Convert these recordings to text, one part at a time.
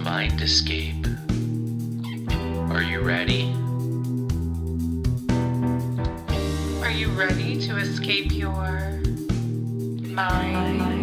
mind escape. Are you ready? Are you ready to escape your mind?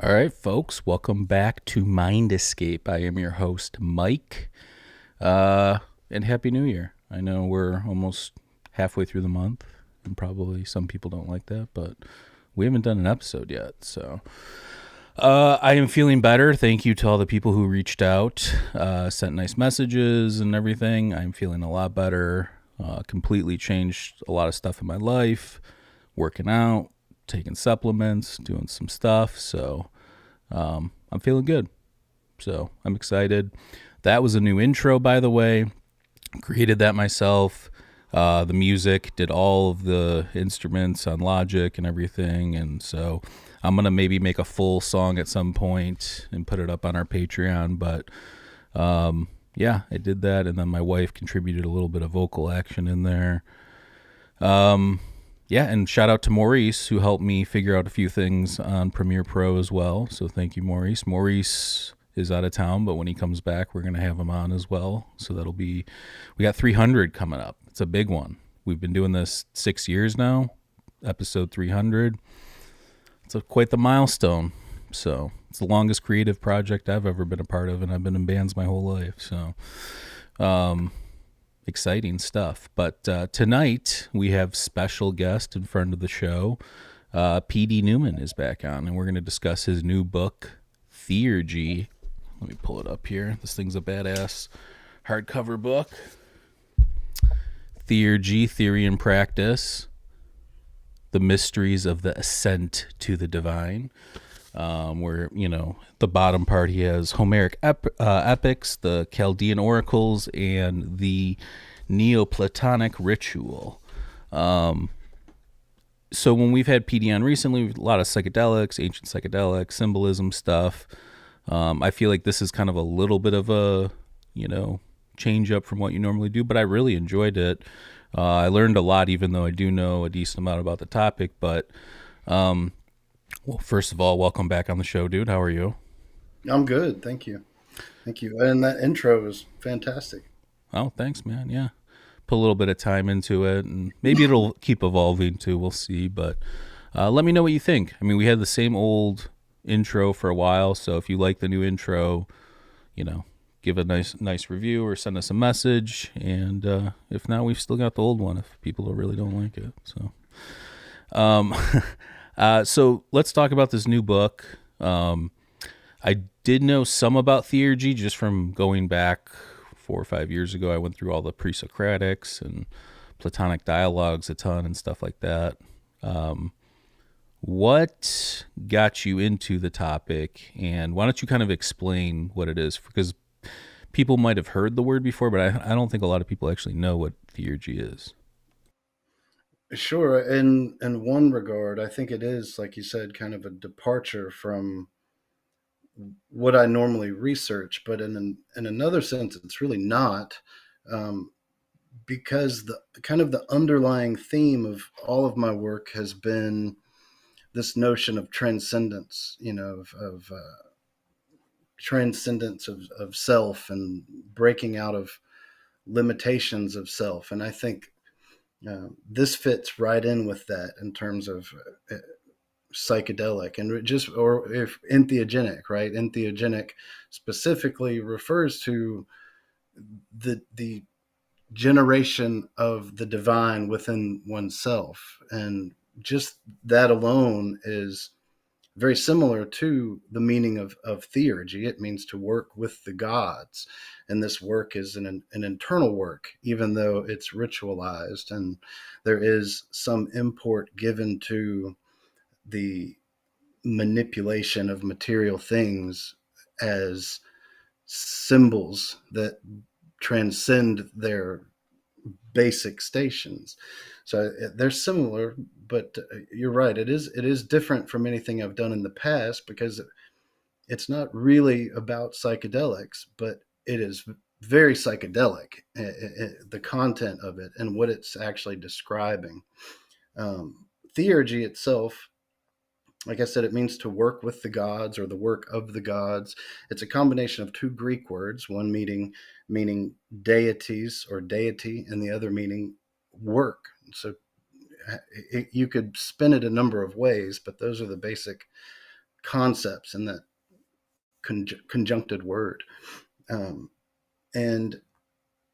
All right, folks, welcome back to Mind Escape. I am your host, Mike, and Happy New Year. I know we're almost halfway through the month, and probably some people don't like that, but we haven't done an episode yet, so I am feeling better. Thank you to all the people who reached out, sent nice messages and everything. I'm feeling a lot better, completely changed a lot of stuff in my life, working out, taking supplements, doing some stuff, so I'm feeling good. So I'm excited. That was a new intro, by the way. Created that myself. The music, did all of the instruments on Logic and everything, and so I'm gonna maybe make a full song at some point and put it up on our Patreon. But yeah, I did that, and then my wife contributed a little bit of vocal action in there. Yeah, and shout out to Maurice, who helped me figure out a few things on Premiere Pro as well. So thank you, Maurice. Maurice is out of town, but when he comes back, we're going to have him on as well. So that'll be, we got 300 coming up. It's a big one. We've been doing this 6 years now, episode 300. It's quite the milestone. So it's the longest creative project I've ever been a part of, and I've been in bands my whole life. So exciting stuff. But tonight we have special guest in front of the show. PD Newman is back on, and we're going to discuss his new book, Theurgy. Let me pull it up here. This thing's a badass hardcover book. Theurgy, Theory and Practice, the Mysteries of the Ascent to the Divine. Where, you know, the bottom part, he has Homeric epics, the Chaldean oracles, and the Neoplatonic ritual. So when we've had PD on recently, a lot of psychedelics, ancient psychedelics, symbolism stuff. I feel like this is kind of a little bit of a, you know, change up from what you normally do, but I really enjoyed it. I learned a lot, even though I do know a decent amount about the topic, but well, first of all, welcome back on the show, dude. How are you? I'm good. Thank you. Thank you. And that intro was fantastic. Oh, thanks, man. Yeah. Put a little bit of time into it, and maybe it'll keep evolving too. We'll see. But let me know what you think. I mean, we had the same old intro for a while, so if you like the new intro, you know, give a nice review or send us a message. And if not, we've still got the old one if people really don't like it. So so let's talk about this new book. I did know some about Theurgy just from going back 4 or 5 years ago. I went through all the pre-Socratics and Platonic dialogues a ton and stuff like that. What got you into the topic, and why don't you kind of explain what it is? Because people might have heard the word before, but I don't think a lot of people actually know what Theurgy is. Sure. In one regard, I think it is, like you said, kind of a departure from what I normally research, but in another sense, it's really not, because the kind of the underlying theme of all of my work has been this notion of transcendence, you know, of transcendence of self and breaking out of limitations of self. And I think this fits right in with that in terms of psychedelic and just, or if entheogenic, right? Entheogenic specifically refers to the generation of the divine within oneself, and just that alone is very similar to the meaning of theurgy. It means to work with the gods. And this work is an internal work, even though it's ritualized. And there is some import given to the manipulation of material things as symbols that transcend their basic stations. So they're similar, but you're right. It is different from anything I've done in the past, because it's not really about psychedelics, but it is very psychedelic, the content of it and what it's actually describing. Theurgy itself, like I said, it means to work with the gods or the work of the gods. It's a combination of two Greek words, one meaning deities or deity, and the other meaning work. So you could spin it a number of ways, but those are the basic concepts in that conjuncted word. And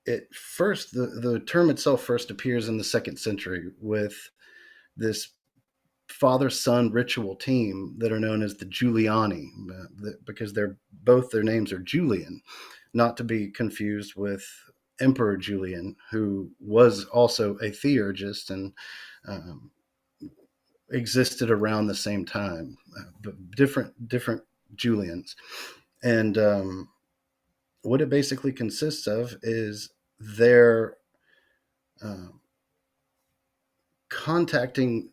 it first, the term itself first appears in the 2nd century with this father-son ritual team that are known as the Giuliani, because their names are Julian, not to be confused with Emperor Julian, who was also a theurgist and existed around the same time, but different Julians. And what it basically consists of is their contacting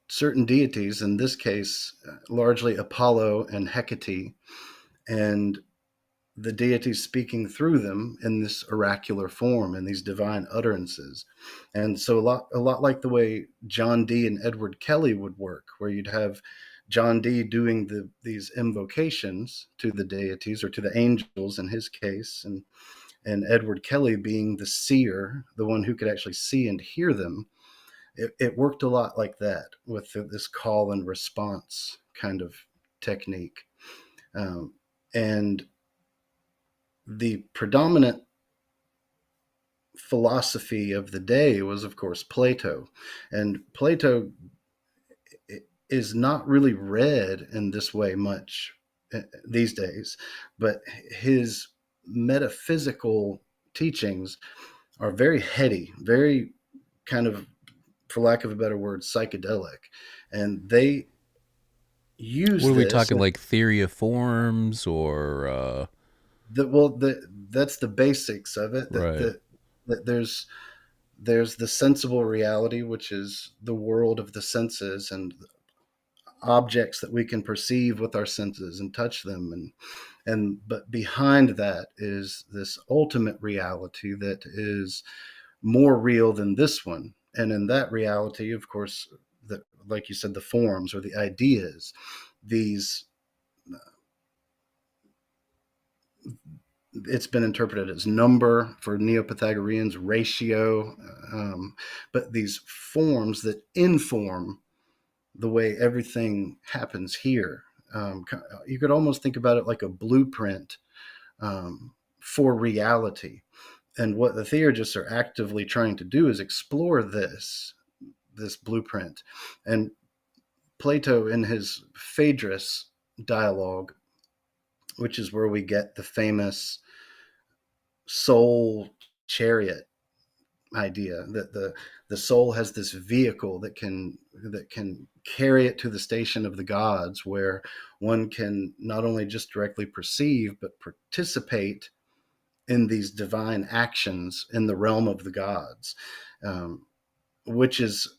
certain deities, in this case, largely Apollo and Hecate, and the deities speaking through them in this oracular form and these divine utterances. And so a lot like the way John Dee and Edward Kelly would work, where you'd have John Dee doing these invocations to the deities or to the angels in his case, and Edward Kelly being the seer, the one who could actually see and hear them. It worked a lot like that with this call and response kind of technique. And the predominant philosophy of the day was, of course, Plato. And Plato is not really read in this way much these days, but his metaphysical teachings are very heady, very kind of, for lack of a better word, psychedelic. And they use What are we this. talking, like theory of forms or That's the basics of it. right? That there's the sensible reality, which is the world of the senses and objects that we can perceive with our senses and touch them, but behind that is this ultimate reality that is more real than this one. And in that reality, of course, like you said, the forms or the ideas, these it's been interpreted as number for Neo-Pythagoreans, ratio, but these forms that inform the way everything happens here. You could almost think about it like a blueprint for reality. And what the theurgists are actively trying to do is explore this blueprint. And Plato, in his Phaedrus dialogue, which is where we get the famous soul chariot idea, that the soul has this vehicle that can carry it to the station of the gods, where one can not only just directly perceive but participate in these divine actions in the realm of the gods, which is,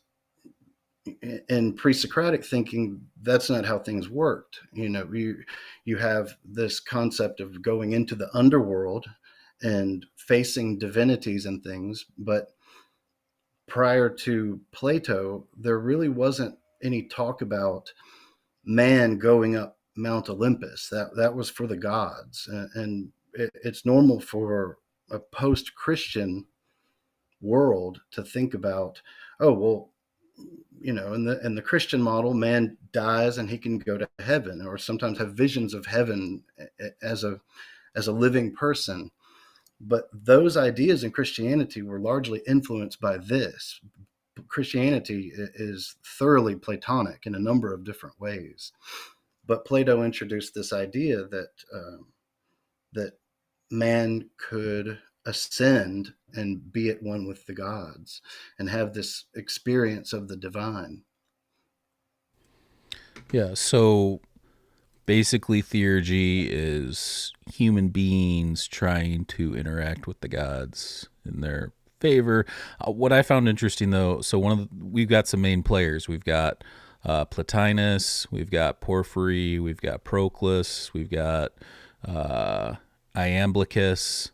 in pre-Socratic thinking, that's not how things worked. You have this concept of going into the underworld and facing divinities and things, but prior to Plato, there really wasn't any talk about man going up Mount Olympus. That was for the gods, and it's normal for a post-Christian world to think about, oh well, in the Christian model, man dies and he can go to heaven, or sometimes have visions of heaven as a living person. But those ideas in Christianity were largely influenced by this. Christianity is thoroughly Platonic in a number of different ways. But Plato introduced this idea that man could ascend and be at one with the gods and have this experience of the divine. Yeah. So basically, theurgy is human beings trying to interact with the gods in their favor. What I found interesting, though, so we've got some main players. We've got Plotinus, we've got Porphyry, we've got Proclus, we've got Iamblichus.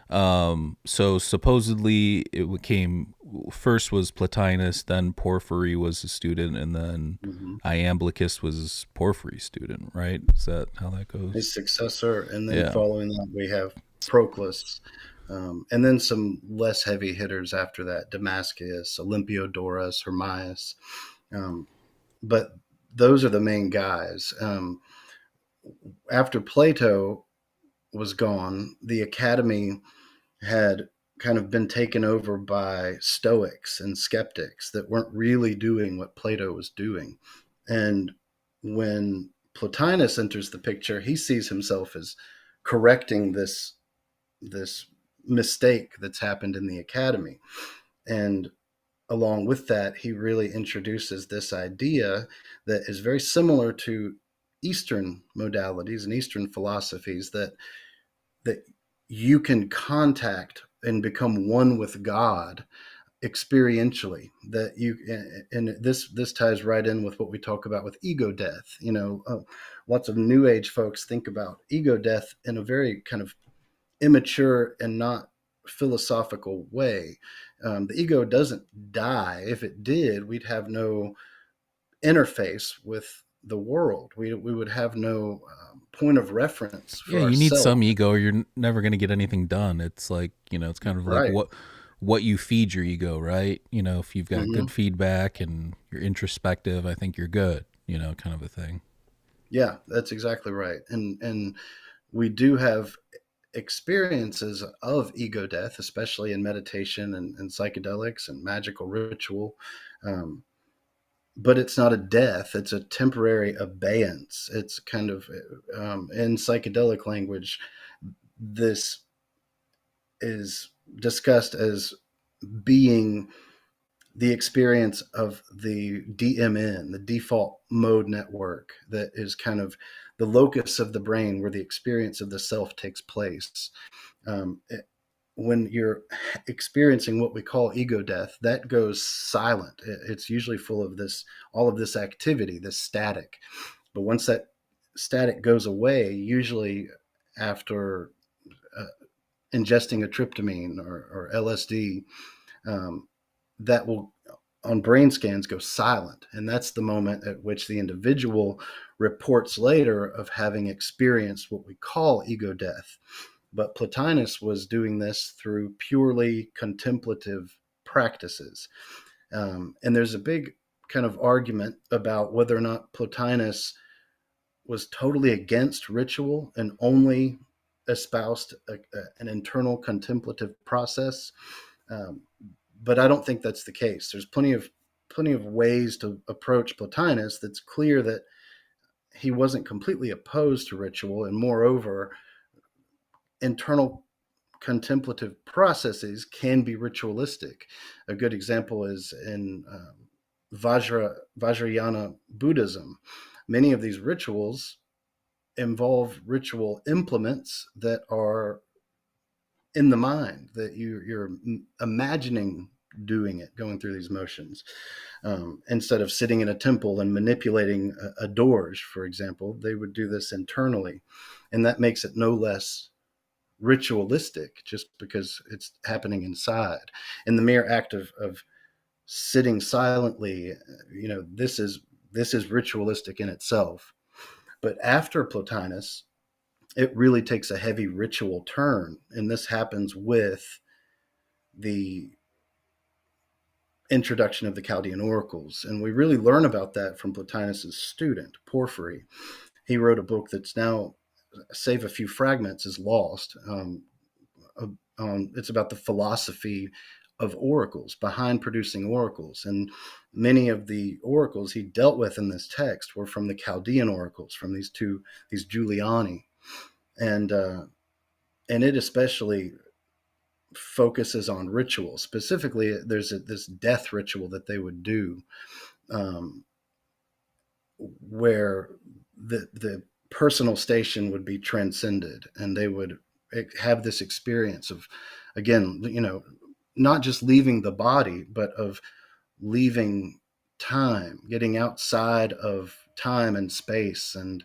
So supposedly it came first was Plotinus, then Porphyry was a student, and then Iamblichus was Porphyry's student, right? Is that how that goes? His successor, and then following that we have Proclus, and then some less heavy hitters after that: Damascus, Olympiodorus, Hermias. But those are the main guys. After Plato was gone, the academy had kind of been taken over by Stoics and skeptics that weren't really doing what Plato was doing. And when Plotinus enters the picture, he sees himself as correcting this mistake that's happened in the academy. And along with that, he really introduces this idea that is very similar to Eastern modalities and Eastern philosophies, that you can contact and become one with God experientially. That you, and this ties right in with what we talk about with ego death. Lots of New Age folks think about ego death in a very kind of immature and not philosophical way. The ego doesn't die. If it did, we'd have no interface with the world. We would have no point of reference for you ourselves. need some ego or you're never going to get anything done. It's like, it's kind of like what you feed your ego, right? If you've got good feedback and you're introspective, I think you're good, kind of a thing. Yeah, that's exactly right. And we do have experiences of ego death, especially in meditation and psychedelics and magical ritual. But it's not a death. It's a temporary abeyance. It's kind of, in psychedelic language, this is discussed as being the experience of the DMN, the default mode network, that is kind of the locus of the brain where the experience of the self takes place. When you're experiencing what we call ego death, that goes silent. It's usually full of all of this activity, this static. But once that static goes away, usually after ingesting a tryptamine or LSD, that will, on brain scans, go silent. And that's the moment at which the individual reports later of having experienced what we call ego death. But Plotinus was doing this through purely contemplative practices. And there's a big kind of argument about whether or not Plotinus was totally against ritual and only espoused an internal contemplative process. But I don't think that's the case. There's plenty of ways to approach Plotinus that's clear that he wasn't completely opposed to ritual, and moreover, internal contemplative processes can be ritualistic. A good example is in Vajrayana Buddhism. Many of these rituals involve ritual implements that are in the mind, that you're imagining doing it, going through these motions. Instead of sitting in a temple and manipulating a doorj, for example, they would do this internally. And that makes it no less ritualistic just because it's happening inside. And the mere act of sitting silently, this is ritualistic in itself. But after Plotinus, it really takes a heavy ritual turn. And this happens with the introduction of the Chaldean oracles. And we really learn about that from Plotinus's student, Porphyry. He wrote a book that's now, save a few fragments, is lost. It's about the philosophy of oracles, behind producing oracles. And many of the oracles he dealt with in this text were from the Chaldean oracles, from these Giuliani. And it especially focuses on ritual. Specifically, there's this death ritual that they would do, where the personal station would be transcended, and they would have this experience of, again, not just leaving the body, but of leaving time, getting outside of time and space, and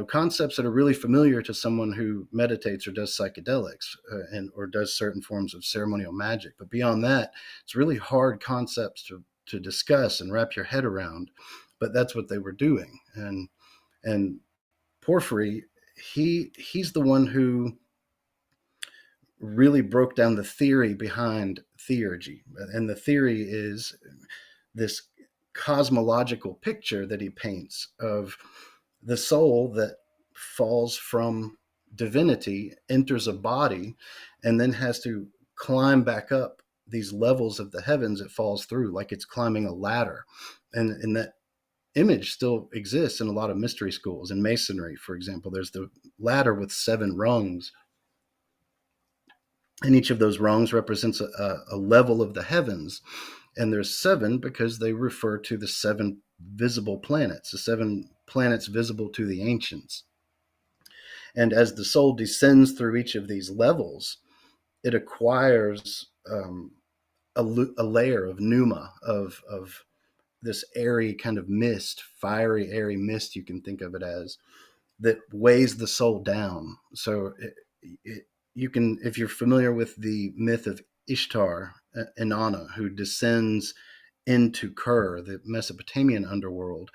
concepts that are really familiar to someone who meditates or does psychedelics, and or does certain forms of ceremonial magic. But beyond that, it's really hard concepts to discuss and wrap your head around. But that's what they were doing. And Porphyry, he's the one who really broke down the theory behind theurgy. And the theory is this cosmological picture that he paints of the soul that falls from divinity, enters a body, and then has to climb back up these levels of the heavens it falls through, like it's climbing a ladder. And that image still exists in a lot of mystery schools. In Masonry, for example, there's the ladder with 7 rungs, and each of those rungs represents a level of the heavens. And there's 7 because they refer to the 7 visible planets, the 7 planets visible to the ancients. And as the soul descends through each of these levels, it acquires a layer of pneuma, of this airy kind of mist, fiery, airy mist, you can think of it as, that weighs the soul down. So you can, if you're familiar with the myth of Ishtar, Inanna, who descends into Ker, the Mesopotamian underworld,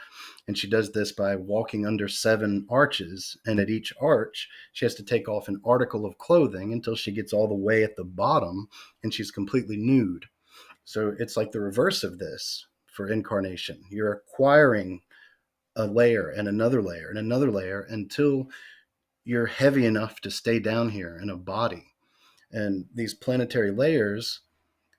and she does this by walking under 7 arches, and at each arch she has to take off an article of clothing until she gets all the way at the bottom and she's completely nude. So it's like the reverse of this for incarnation. You're acquiring a layer and another layer and another layer until you're heavy enough to stay down here in a body. And these planetary layers,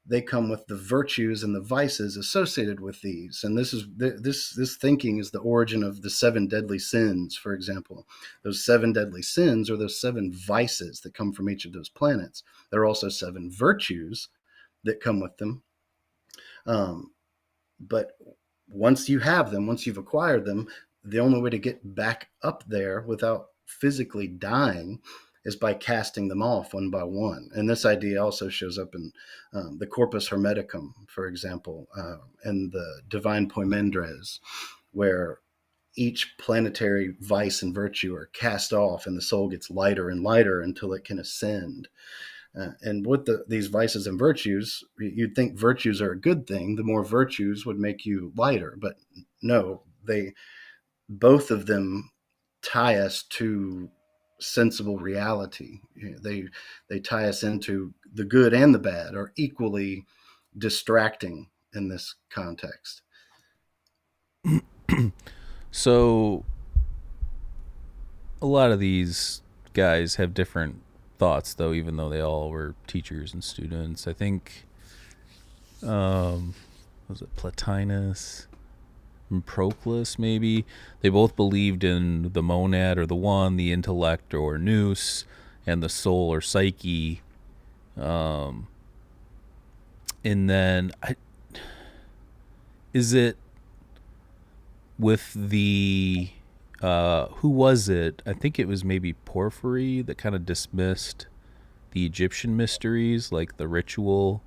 they come with the virtues and the vices associated with these. And this thinking is the origin of the 7 deadly sins, for example. Those 7 deadly sins are those 7 vices that come from each of those planets. There are also 7 virtues that come with them. But once you have them, once you've acquired them, the only way to get back up there without physically dying is by casting them off one by one. And this idea also shows up in the Corpus Hermeticum, for example, and the Divine Poimandres, where each planetary vice and virtue are cast off and the soul gets lighter and lighter until it can ascend. And with these vices and virtues, you'd think virtues are a good thing. The more virtues would make you lighter, but no, both of them tie us to sensible reality. They tie us into the good and the bad, are equally distracting in this context. So a lot of these guys have different thoughts, though, even though they all were teachers and students. I think was it Plotinus and Proclus, maybe? They both believed in the monad or the one, the intellect or nous, and the soul or psyche. And then is it with the who was it? I think it was maybe Porphyry that kind of dismissed the Egyptian mysteries, like the ritual.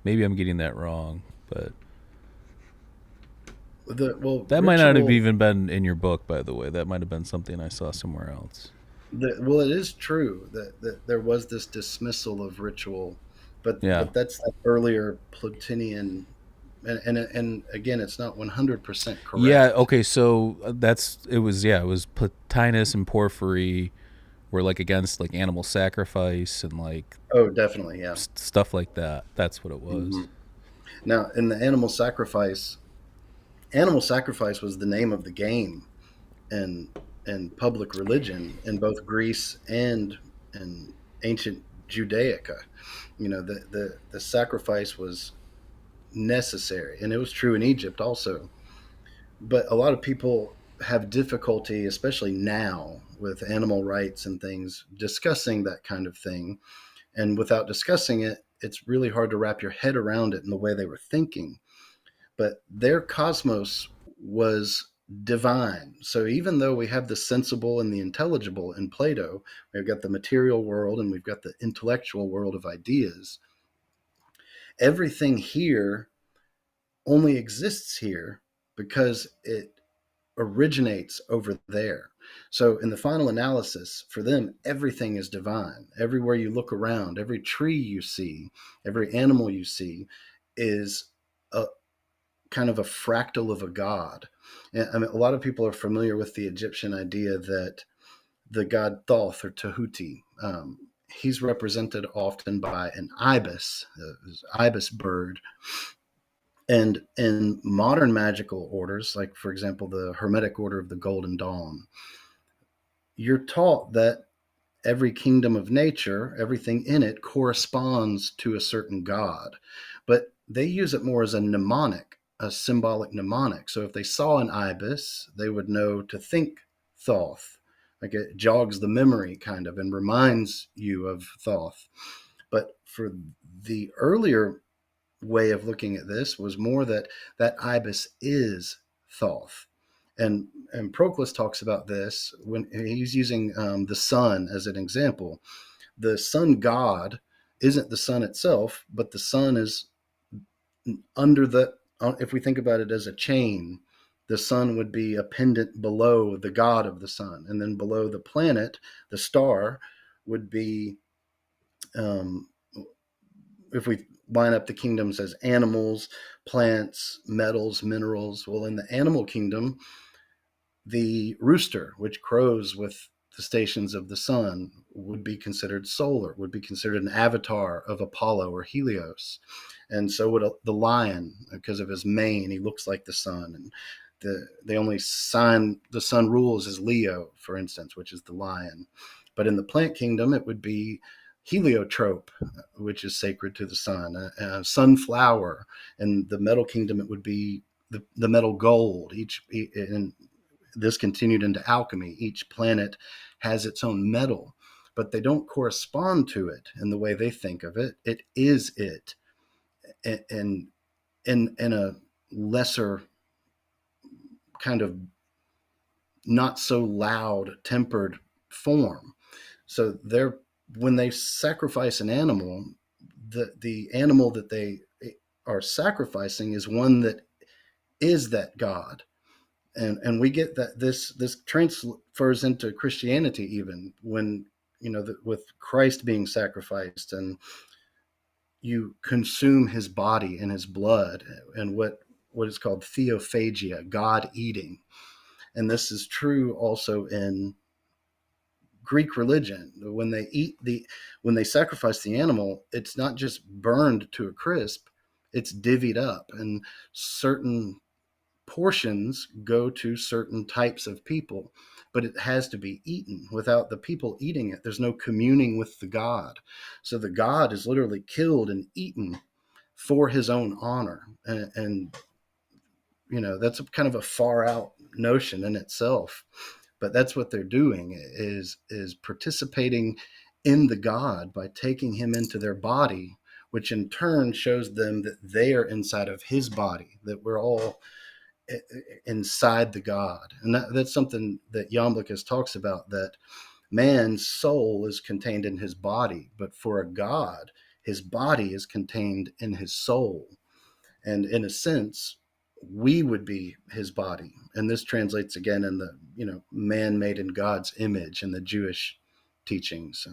Maybe I'm getting that wrong, but that might not have even been in your book, by the way. That might have been something I saw somewhere else. It is true that there was this dismissal of ritual, but that's that earlier Plotinian. And again, it's not 100% correct. Yeah. Okay. So it was Plotinus and Porphyry were like against like animal sacrifice and like definitely, yeah, stuff like that. That's what it was. Mm-hmm. Now, in the animal sacrifice was the name of the game in public religion in both Greece and in ancient Judaica. The sacrifice was necessary, and it was true in Egypt also. But a lot of people have difficulty, especially now with animal rights and things, discussing that kind of thing. And without discussing it, it's really hard to wrap your head around it in the way they were thinking. But their cosmos was divine. So even though we have the sensible and the intelligible in Plato, we've got the material world and we've got the intellectual world of ideas, everything here only exists here because it originates over there. So in the final analysis, for them, everything is divine. Everywhere you look around, every tree you see, every animal you see is a kind of a fractal of a god. And I mean, a lot of people are familiar with the Egyptian idea that the god Thoth or Tahuti, he's represented often by an ibis, ibis bird. And in modern magical orders, like for example, the Hermetic Order of the Golden Dawn, you're taught that every kingdom of nature, everything in it corresponds to a certain god. But they use it more as a mnemonic, a symbolic mnemonic. So if they saw an ibis, they would know to think Thoth. Like it jogs the memory kind of and reminds you of Thoth. But for the earlier way of looking at this was more that that ibis is Thoth. And Proclus talks about this when he's using the sun as an example. The sun god isn't the sun itself, but the sun is under the, if we think about it as a chain, the sun would be a pendant below the god of the sun. And then below the planet, the star would be, if we line up the kingdoms as animals, plants, metals, minerals, well, in the animal kingdom, the rooster, which crows with the stations of the sun, would be considered solar, would be considered an avatar of Apollo or Helios. And so would the lion, because of his mane, he looks like the sun. And the only sign the sun rules is Leo, for instance, which is the lion. But in the plant kingdom, it would be heliotrope, which is sacred to the sun, sunflower. In the metal kingdom, it would be the metal gold. And this continued into alchemy. Each planet has its own metal, but they don't correspond to it in the way they think of it. It is it, and in a lesser kind of not so loud tempered form. So when they sacrifice an animal, the animal that they are sacrificing is one that is that god. And we get that this transfers into Christianity, even when, with Christ being sacrificed, and you consume his body and his blood, and what is called theophagia, God eating. And this is true also in Greek religion. When they sacrifice the animal, it's not just burned to a crisp, it's divvied up, and certain portions go to certain types of people, but it has to be eaten. Without the people eating it, there's no communing with the god. So the god is literally killed and eaten for his own honor. And that's a kind of a far out notion in itself, but that's what they're doing, is participating in the god by taking him into their body, which in turn shows them that they are inside of his body, that we're all inside the god. And that's something that Iamblichus talks about, that man's soul is contained in his body, but for a god, his body is contained in his soul. And in a sense, we would be his body. And this translates again in the, man made in God's image in the Jewish teachings.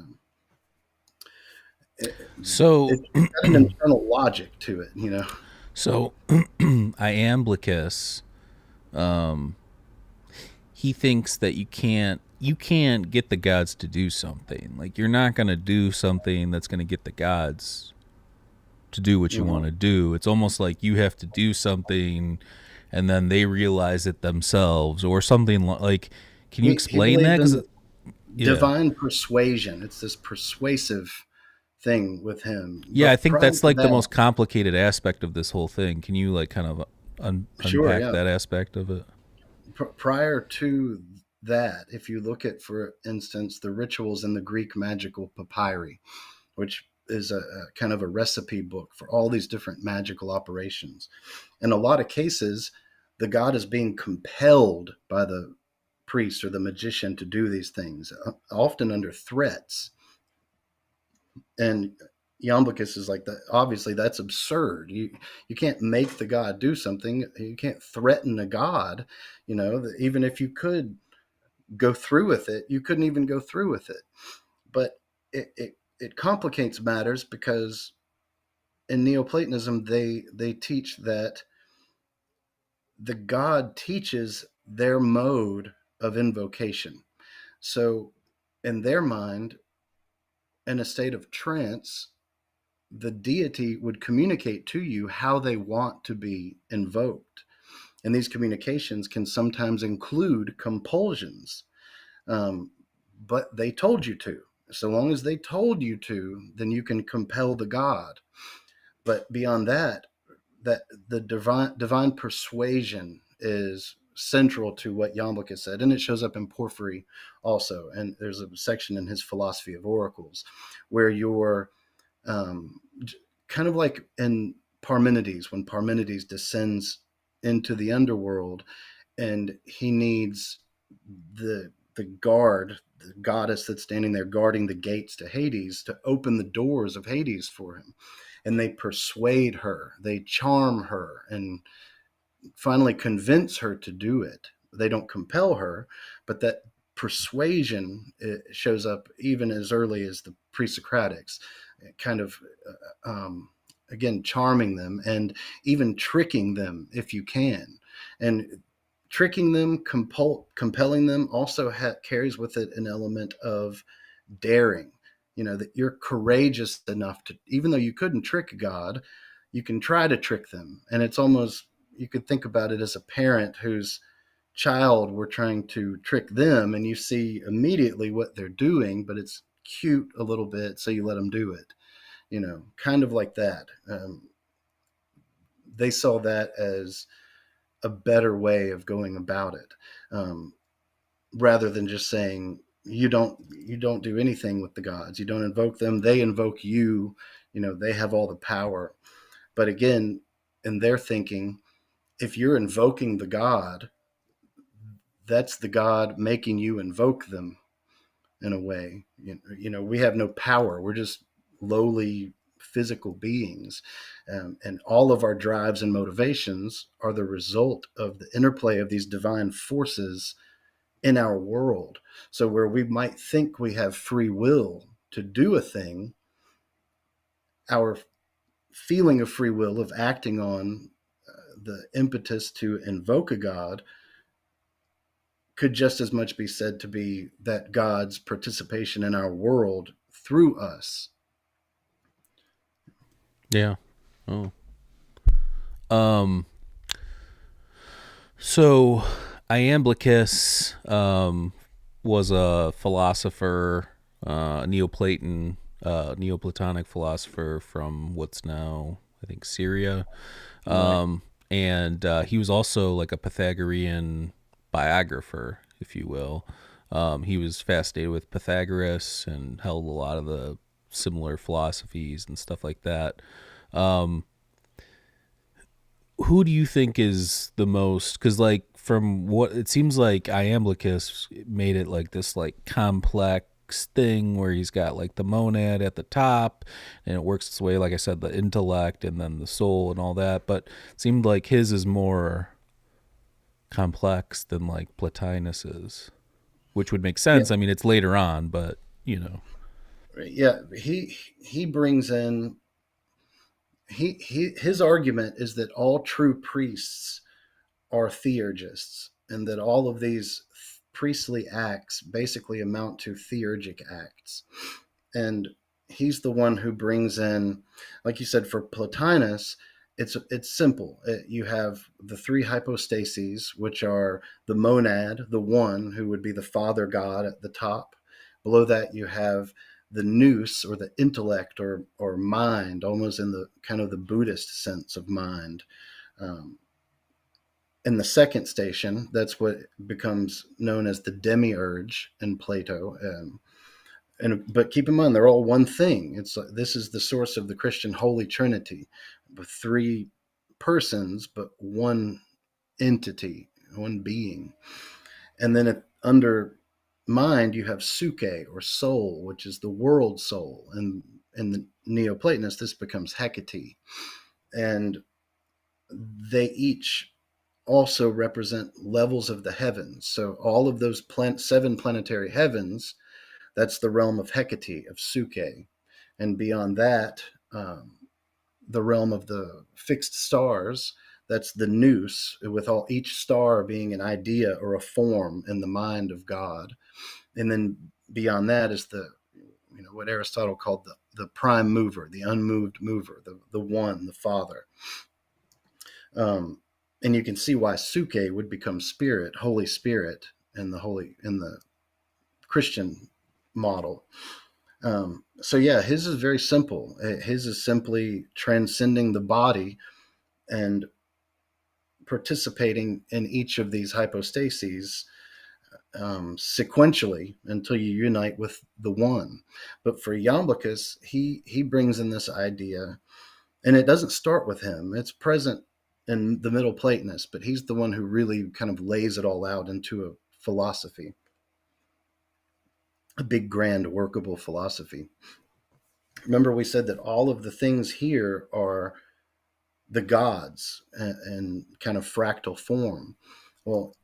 So it's got an internal logic to it. So Iamblichus, he thinks that you can't get the gods to do something. Like, you're not going to do something that's going to get the gods to do what you want to do. It's almost like you have to do something and then they realize it themselves, or something like. Can you explain that? 'Cause divine persuasion. It's this persuasive thing with him. Yeah, but I think that's like the most complicated aspect of this whole thing. Can you kind of unpack that aspect of it? Prior to that, if you look at, for instance, the rituals in the Greek magical papyri, which is a kind of a recipe book for all these different magical operations. In a lot of cases, the god is being compelled by the priest or the magician to do these things, often under threats. And Iamblichus is like that. Obviously, that's absurd. You can't make the god do something. You can't threaten a god. Even if you could go through with it, you couldn't even go through with it. But it complicates matters, because in Neoplatonism they teach that the god teaches their mode of invocation. So in their mind, in a state of trance, the deity would communicate to you how they want to be invoked. And these communications can sometimes include compulsions. But they told you to. So long as they told you to, then you can compel the god. But beyond that, the divine persuasion is central to what Iamblichus said, and it shows up in Porphyry also. And there's a section in his Philosophy of Oracles where you're kind of like in Parmenides, when Parmenides descends into the underworld, and he needs the guard, the goddess that's standing there guarding the gates to Hades, to open the doors of Hades for him. And they persuade her, they charm her, and finally convince her to do it. They don't compel her, but that persuasion, it shows up even as early as the pre-Socratics, kind of again charming them and even tricking them if you can. And tricking them, compelling them also carries with it an element of daring. That you're courageous enough to, even though you couldn't trick God, you can try to trick them. And it's almost, you could think about it as a parent whose child were trying to trick them, and you see immediately what they're doing, but it's cute a little bit, so you let them do it. Kind of like that. They saw that as a better way of going about it, rather than just saying, you don't do anything with the gods, you don't invoke them, they invoke you. They have all the power. But again, in their thinking, if you're invoking the god, that's the god making you invoke them in a way. We have no power, we're just lowly physical beings, and all of our drives and motivations are the result of the interplay of these divine forces in our world. So where we might think we have free will to do a thing, our feeling of free will, of acting on the impetus to invoke a god, could just as much be said to be that God's participation in our world through us. Yeah. Oh. So Iamblichus was a philosopher, Neoplatonic philosopher from what's now, I think, Syria. And he was also like a Pythagorean biographer, if you will. He was fascinated with Pythagoras and held a lot of the similar philosophies and stuff like that. Who do you think is the most, because like from what it seems like Iamblichus made it like this like complex thing where he's got like the monad at the top and it works its way, like I said, the intellect and then the soul and all that, but it seemed like his is more complex than like Plotinus's, which would make sense. Yeah. I mean, it's later on, but Yeah, he brings in, his argument is that all true priests are theurgists, and that all of these priestly acts basically amount to theurgic acts. And he's the one who brings in, like you said, for Plotinus, it's simple. You have the three hypostases, which are the monad, the one, who would be the father god at the top. Below that, you have the nous, or the intellect, or mind, almost in the kind of the Buddhist sense of mind. In the second station, that's what becomes known as the demiurge in Plato. But keep in mind, they're all one thing. This is the source of the Christian Holy Trinity, with three persons, but one entity, one being. And then under mind, you have suke, or soul, which is the world soul. And in the Neoplatonists, this becomes Hecate. And they each also represent levels of the heavens. So all of those 7 planetary heavens, that's the realm of Hecate, of Suke. And beyond that, the realm of the fixed stars, that's the nous, with each star being an idea or a form in the mind of God. And then beyond that is what Aristotle called the prime mover, the unmoved mover, the one, the Father. And you can see why Suke would become Spirit, Holy Spirit, in the Christian model. So yeah, his is very simple. His is simply transcending the body and participating in each of these hypostases sequentially until you unite with the one. But for Iamblichus, he brings in this idea, and it doesn't start with him. It's present in the Middle Platonists, but he's the one who really kind of lays it all out into a philosophy, a big, grand, workable philosophy. Remember, we said that all of the things here are the gods and kind of fractal form. Well,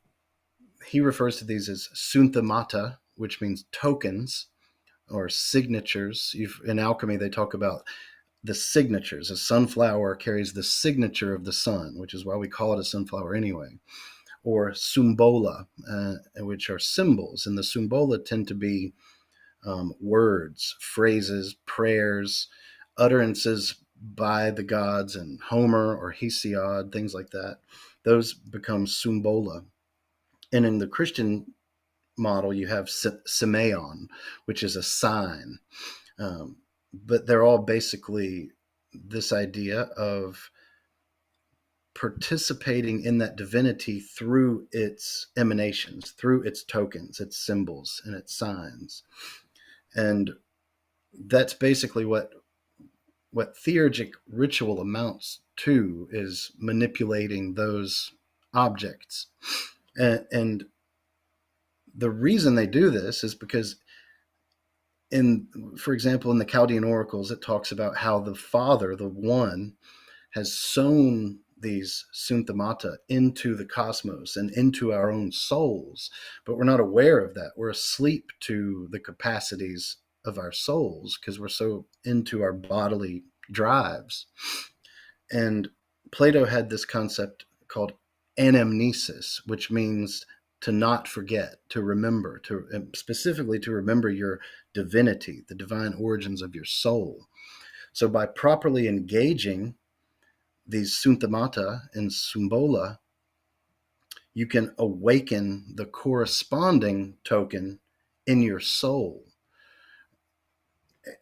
he refers to these as synthemata, which means tokens or signatures. In alchemy, they talk about the signatures. A sunflower carries the signature of the sun, which is why we call it a sunflower anyway. Or symbola, which are symbols. And the symbola tend to be words, phrases, prayers, utterances by the gods, and Homer or Hesiod, things like that. Those become symbola. And in the Christian model, you have semeion, which is a sign. But they're all basically this idea of participating in that divinity through its emanations, through its tokens, its symbols, and its signs. And that's basically what theurgic ritual amounts to, is manipulating those objects. And the reason they do this is because for example, in the Chaldean oracles, it talks about how the Father, the One, has sown these synthemata into the cosmos and into our own souls, but we're not aware of that. We're asleep to the capacities of our souls because we're so into our bodily drives. And Plato had this concept called anamnesis, which means to not forget, to remember, specifically to remember your divinity, the divine origins of your soul. So by properly engaging these synthemata and symbola, you can awaken the corresponding token in your soul.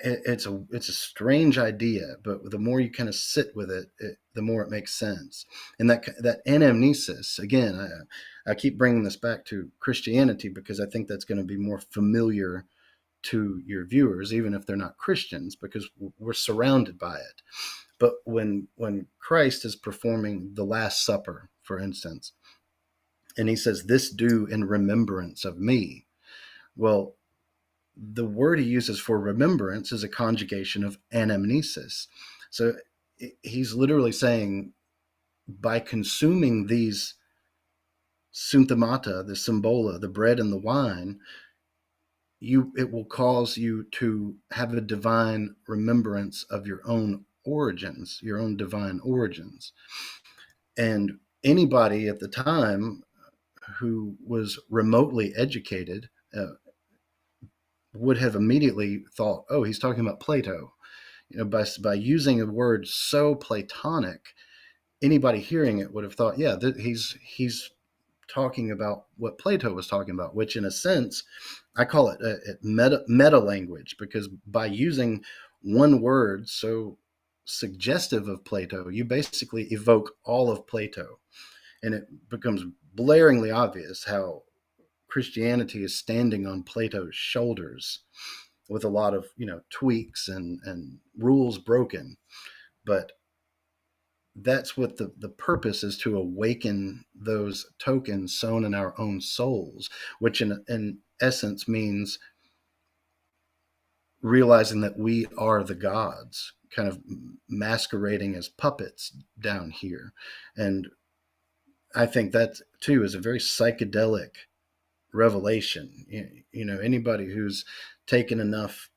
It's a strange idea, but the more you kind of sit with it, the more it makes sense. And that anamnesis, again, I keep bringing this back to Christianity because I think that's going to be more familiar to your viewers, even if they're not Christians, because we're surrounded by it. But when Christ is performing the Last Supper, for instance, and he says, "This do in remembrance of me," well, the word he uses for remembrance is a conjugation of anamnesis. So he's literally saying, by consuming these synthemata, the symbola, the bread and the wine, it will cause you to have a divine remembrance of your own origins, your own divine origins. And anybody at the time who was remotely educated would have immediately thought, oh, he's talking about Plato. By using a word so Platonic, anybody hearing it would have thought, yeah, he's talking about what Plato was talking about, which in a sense, I call it meta language, because by using one word so suggestive of Plato, you basically evoke all of Plato. And it becomes blaringly obvious how Christianity is standing on Plato's shoulders with a lot of, tweaks and rules broken. But that's what the purpose is, to awaken those tokens sown in our own souls, which in essence means realizing that we are the gods, kind of masquerading as puppets down here. And I think that too is a very psychedelic revelation. Anybody who's taken enough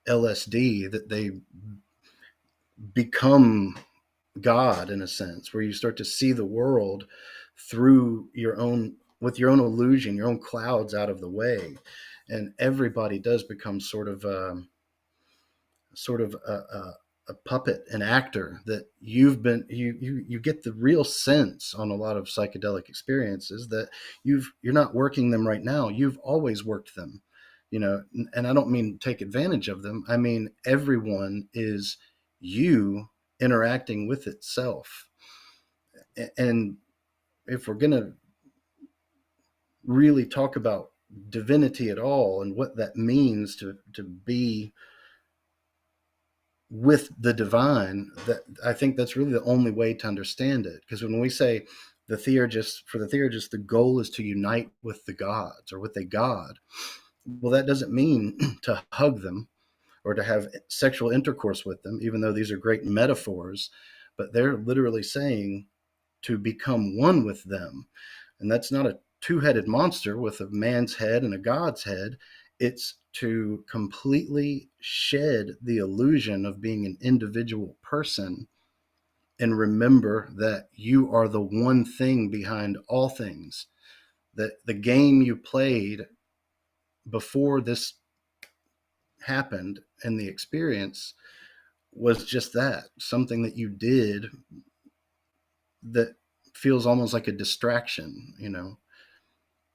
LSD, that they become God in a sense, where you start to see the world through with your own illusion, your own clouds out of the way. And everybody does become sort of a puppet, an actor, that you get the real sense on a lot of psychedelic experiences that you're not working them right now. You've always worked them, and I don't mean take advantage of them. I mean, everyone is you interacting with itself. And if we're going to really talk about divinity at all and what that means to be with the divine, that I think that's really the only way to understand it. Because when we say for the Theurgist, the goal is to unite with the gods or with a god. Well, that doesn't mean to hug them or to have sexual intercourse with them, even though these are great metaphors, but they're literally saying to become one with them. And that's not a two-headed monster with a man's head and a god's head. It's to completely shed the illusion of being an individual person and remember that you are the one thing behind all things. That the game you played before this happened and the experience was just that, something that you did that feels almost like a distraction.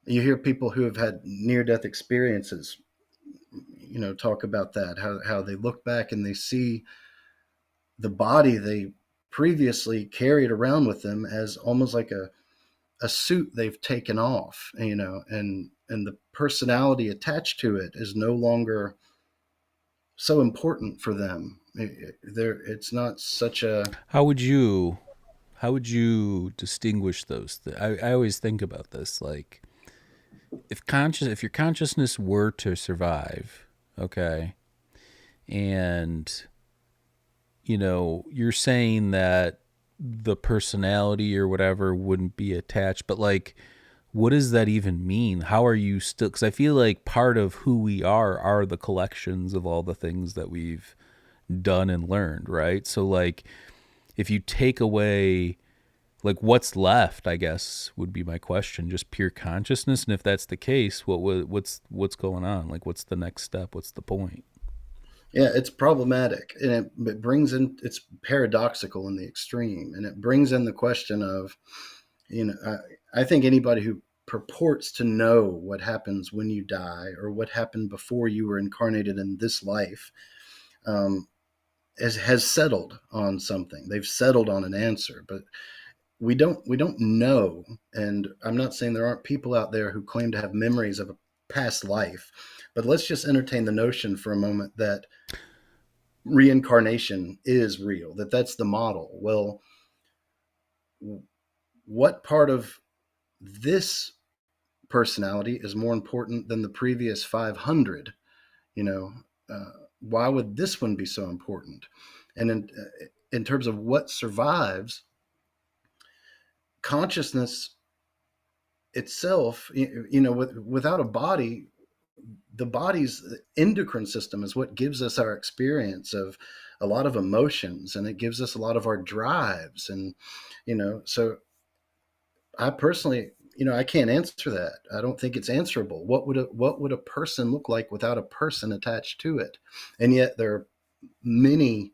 You hear people who have had near-death experiences, talk about that, how they look back and they see the body they previously carried around with them as almost like a suit they've taken off, and the personality attached to it is no longer so important for them. It's not such a... How would you distinguish those? I always think about this, like, if your consciousness were to survive, okay, and you're saying that the personality or whatever wouldn't be attached, but like, what does that even mean? How are you still? Because I feel like part of who we are the collections of all the things that we've done and learned, right? So like, if you take away, like, what's left, I guess would be my question, just pure consciousness. And if that's the case, what's going on? Like, what's the next step? What's the point? Yeah, it's problematic, and it brings in, it's paradoxical in the extreme, and it brings in the question of, I think anybody who purports to know what happens when you die or what happened before you were incarnated in this life has settled on something. They've settled on an answer, but we don't know. And I'm not saying there aren't people out there who claim to have memories of a past life, but let's just entertain the notion for a moment that reincarnation is real, that's the model. Well, what part of this personality is more important than the previous 500? Why would this one be so important? And in terms of what survives, consciousness itself, without a body, the body's endocrine system is what gives us our experience of a lot of emotions, and it gives us a lot of our drives. And, so I personally, I can't answer that. I don't think it's answerable. What would a person look like without a person attached to it? And yet there are many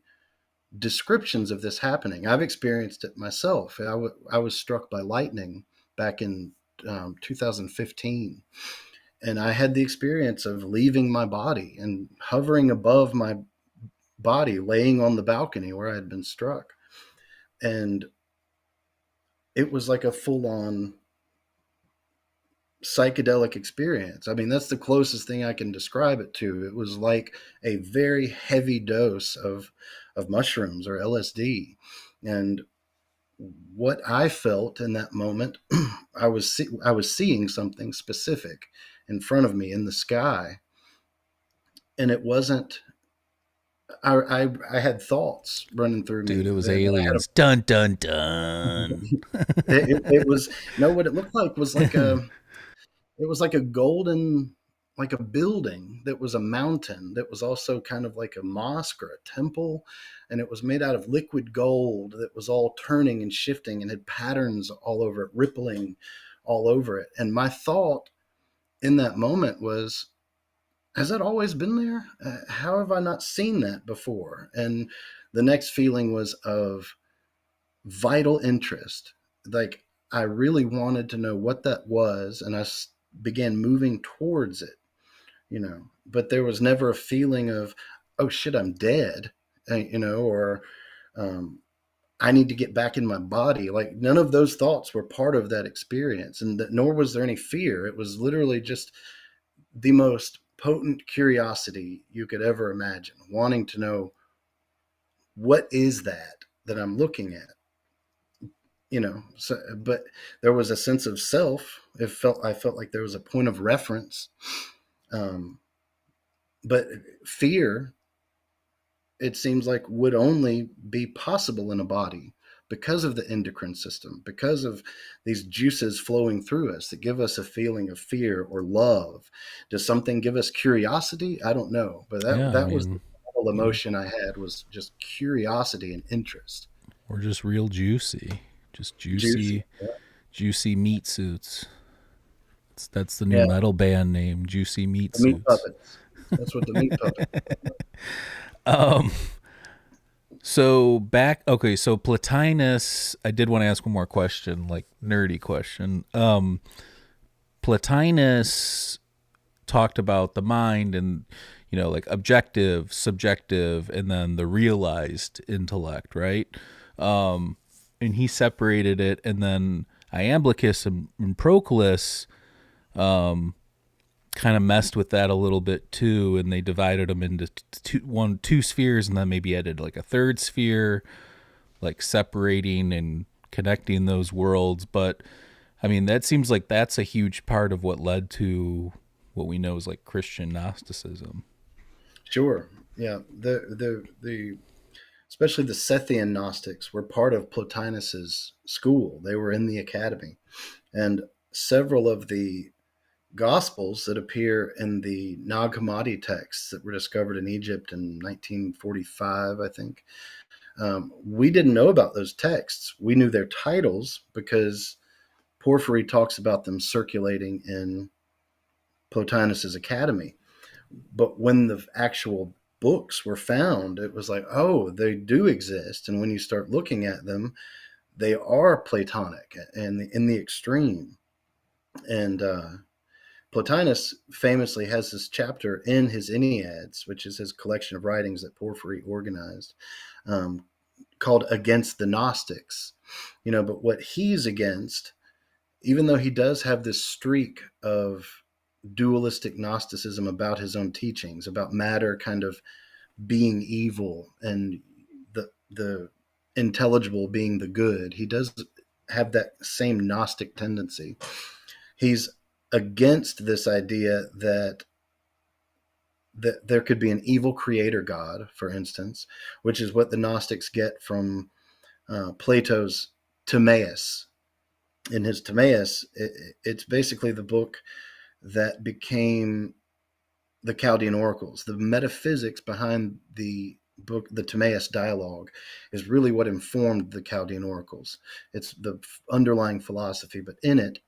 descriptions of this happening. I've experienced it myself. I was struck by lightning back in 2015. And I had the experience of leaving my body and hovering above my body, laying on the balcony where I had been struck. And it was like a full-on psychedelic experience. I mean, that's the closest thing I can describe it to. It was like a very heavy dose of mushrooms or LSD. And what I felt in that moment, I was seeing something specific in front of me in the sky. And it wasn't I had thoughts running through Dude, me it was that I had aliens. Dun dun dun. it was no, what it looked like was like it was like a golden, like a building that was a mountain that was also kind of like a mosque or a temple, and it was made out of liquid gold that was all turning and shifting and had patterns all over it, rippling all over it. And my thought in that moment was, has that always been there? How have I not seen that before? And the next feeling was of vital interest. Like I really wanted to know what that was, and I began moving towards it, But there was never a feeling of, oh shit, I'm dead, or um, I need to get back in my body. Like none of those thoughts were part of that experience, and nor was there any fear. It was literally just the most potent curiosity you could ever imagine, wanting to know what is that I'm looking at. So, but there was a sense of self. I felt like there was a point of reference. um, but fear, it seems like, would only be possible in a body because of the endocrine system, because of these juices flowing through us that give us a feeling of fear or love. Does something give us curiosity? I don't know, but that Yeah, I that was the mean, whole emotion I had, was just curiosity and interest. we're just real juicy. Just Juicy. juicy meat suits. That's the new Yeah, metal band name, Juicy Meat the meat Suits. puppets. That's what the meat puppets. Um, so Plotinus, I did want to ask one more question, like nerdy question. Plotinus talked about the mind and, like objective, subjective, and then the realized intellect, right? And he separated it, and then Iamblichus and Proclus kind of messed with that a little bit too, and they divided them into two spheres, and then maybe added like a third sphere, like separating and connecting those worlds. But I mean, that seems like that's a huge part of what led to what we know as like Christian Gnosticism. Sure. Yeah. The especially the Sethian Gnostics were part of Plotinus's school. They were in the academy, and several of the Gospels that appear in the Nag Hammadi texts that were discovered in Egypt in 1945, I think. We didn't know about those texts. We knew their titles because Porphyry talks about them circulating in Plotinus's academy. But when the actual books were found, it was like, oh, they do exist. And when you start looking at them, they are Platonic and in the extreme. And Plotinus famously has this chapter in his Enneads, which is his collection of writings that Porphyry organized, called Against the Gnostics. But what he's against, even though he does have this streak of dualistic Gnosticism about his own teachings, about matter kind of being evil and the intelligible being the good, he does have that same Gnostic tendency. He's against this idea that there could be an evil creator God, for instance, which is what the Gnostics get from Plato's Timaeus. In his Timaeus, it's basically the book that became the Chaldean oracles. The metaphysics behind the book, the Timaeus dialogue, is really what informed the Chaldean oracles. It's the underlying philosophy, but in it,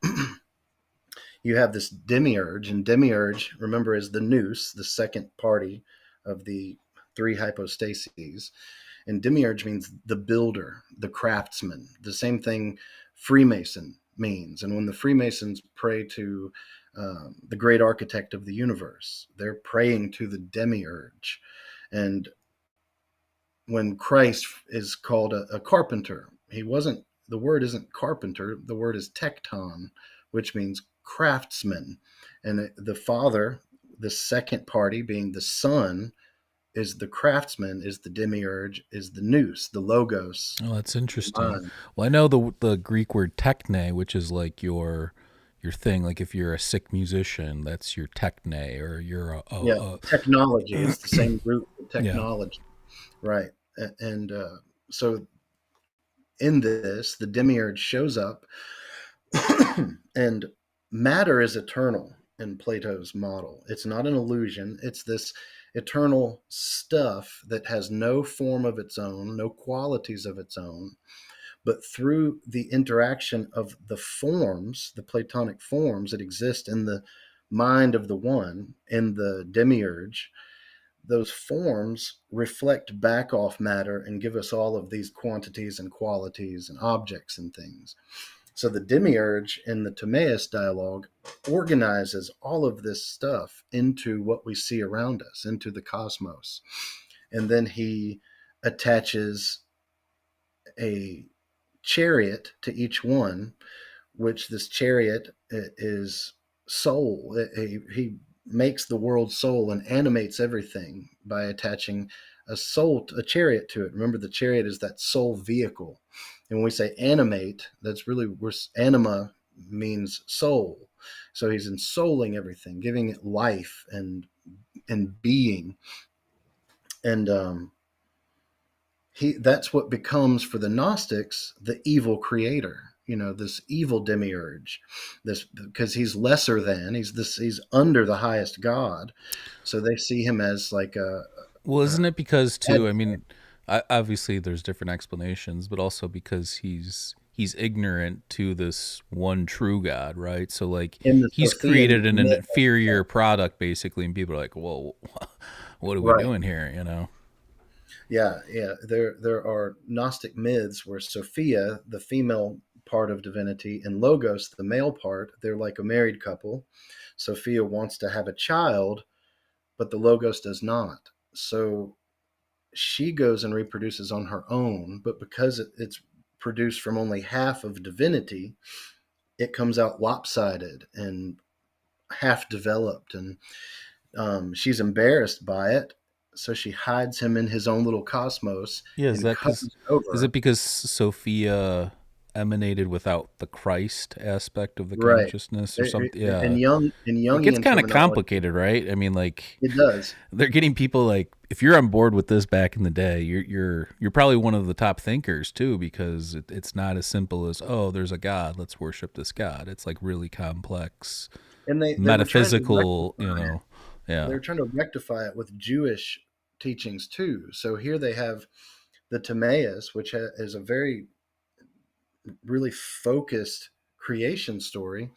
you have this demiurge, and demiurge, remember, is the nous, the second party of the three hypostases. And demiurge means the builder, the craftsman, the same thing Freemason means. And when the Freemasons pray to the great architect of the universe, they're praying to the demiurge. And when Christ is called a carpenter, the word isn't carpenter, the word is tekton, which means craftsman. And the Father, the second party, being the Son, is the craftsman, is the demiurge, is the nous, the logos. Oh, that's interesting. Well, I know the Greek word techne, which is like your thing. Like if you're a sick musician, that's your techne, or you're technology. It's the same root for technology. right? And so in this, the demiurge shows up, and matter is eternal in Plato's model. It's not an illusion. It's this eternal stuff that has no form of its own, no qualities of its own, but through the interaction of the forms, the Platonic forms that exist in the mind of the one, in the demiurge, those forms reflect back off matter and give us all of these quantities and qualities and objects and things. So the demiurge in the Timaeus dialogue organizes all of this stuff into what we see around us, into the cosmos. And then he attaches a chariot to each one, which this chariot is soul. He makes the world soul and animates everything by attaching a chariot to it. Remember, the chariot is that soul vehicle. And when we say animate, that's really where anima means soul. So he's ensouling everything, giving it life and being. And that's what becomes for the Gnostics the evil creator, this evil demiurge, this, because he's lesser than, he's under the highest god. So they see him as like Well, isn't it because too? I advocate. mean, obviously there's different explanations, but also because he's ignorant to this one true God, right? So like In the he's Sophian created an myth. inferior product basically, and people are like, "Well, what are we Right. doing here?" You know? Yeah, yeah. There are Gnostic myths where Sophia, the female part of divinity, and Logos, the male part, they're like a married couple. Sophia wants to have a child, but the Logos does not. So she goes and reproduces on her own, but because it's produced from only half of divinity, it comes out lopsided and half developed, and she's embarrassed by it. So she hides him in his own little cosmos Yeah, is and that because covers is it over. because Sophia emanated without the Christ aspect of the Right. consciousness or something? And Yeah, in it gets Jungian kind of terminology, complicated, right? I mean, like it does. they're getting people like if you're on board with this back in the day, you're probably one of the top thinkers too, because it's not as simple as, oh, there's a God, let's worship this God. It's like really complex And they were trying to metaphysical, rectify it. They yeah. were trying to rectify it with Jewish teachings too. So here they have the Timaeus, which is a very really focused creation story.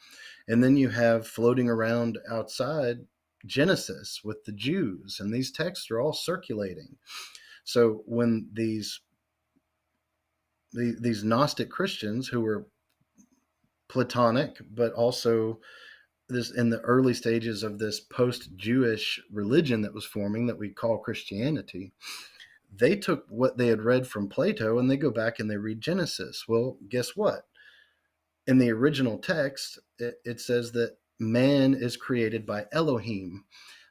And then you have floating around outside Genesis with the Jews, and these texts are all circulating. So when these Gnostic Christians who were Platonic, but also this in the early stages of this post-Jewish religion that was forming that we call Christianity, they took what they had read from Plato and they go back and they read Genesis. Well, guess what? In the original text, it says that man is created by Elohim.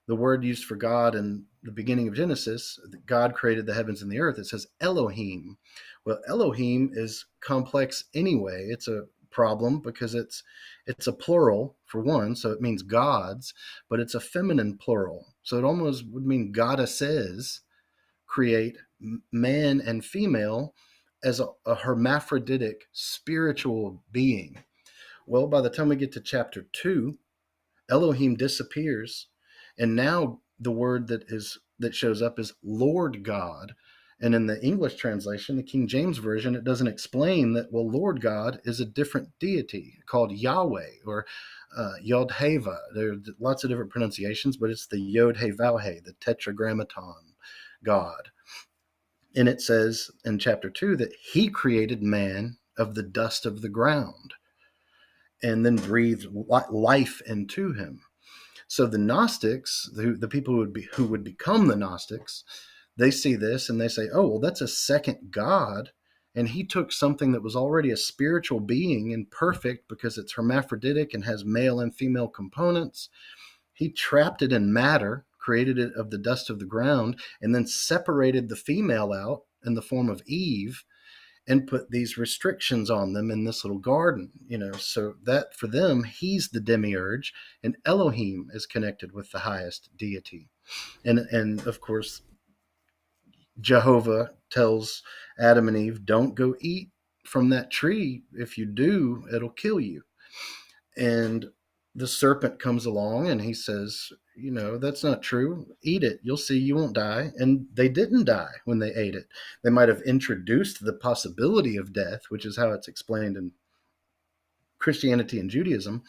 The word used for God in the beginning of Genesis, God created the heavens and the earth. It says Elohim. Well, Elohim is complex anyway. It's a problem because it's a plural for one, so it means gods, but it's a feminine plural. So it almost would mean goddesses create man and female as a hermaphroditic spiritual being. Well, by the time we get to chapter 2, Elohim disappears, and now the word that shows up is Lord God. And in the English translation, the King James version, it doesn't explain that, well, Lord God is a different deity called Yahweh or Yod Heva. There are lots of different pronunciations, but it's the Yod He Vav He, the Tetragrammaton God. And it says in chapter 2 that he created man of the dust of the ground and then breathed life into him. So the Gnostics, the people who would become the Gnostics, they see this and they say, "Oh, well, that's a second God, and he took something that was already a spiritual being and perfect because it's hermaphroditic and has male and female components. He trapped it in matter, created it of the dust of the ground, and then separated the female out in the form of Eve and put these restrictions on them in this little garden, so that for them, he's the demiurge and Elohim is connected with the highest deity. And of course, Jehovah tells Adam and Eve, don't go eat from that tree. If you do, it'll kill you. And the serpent comes along and he says, that's not true. Eat it. You'll see you won't die. And they didn't die when they ate it. They might have introduced the possibility of death, which is how it's explained in Christianity and Judaism,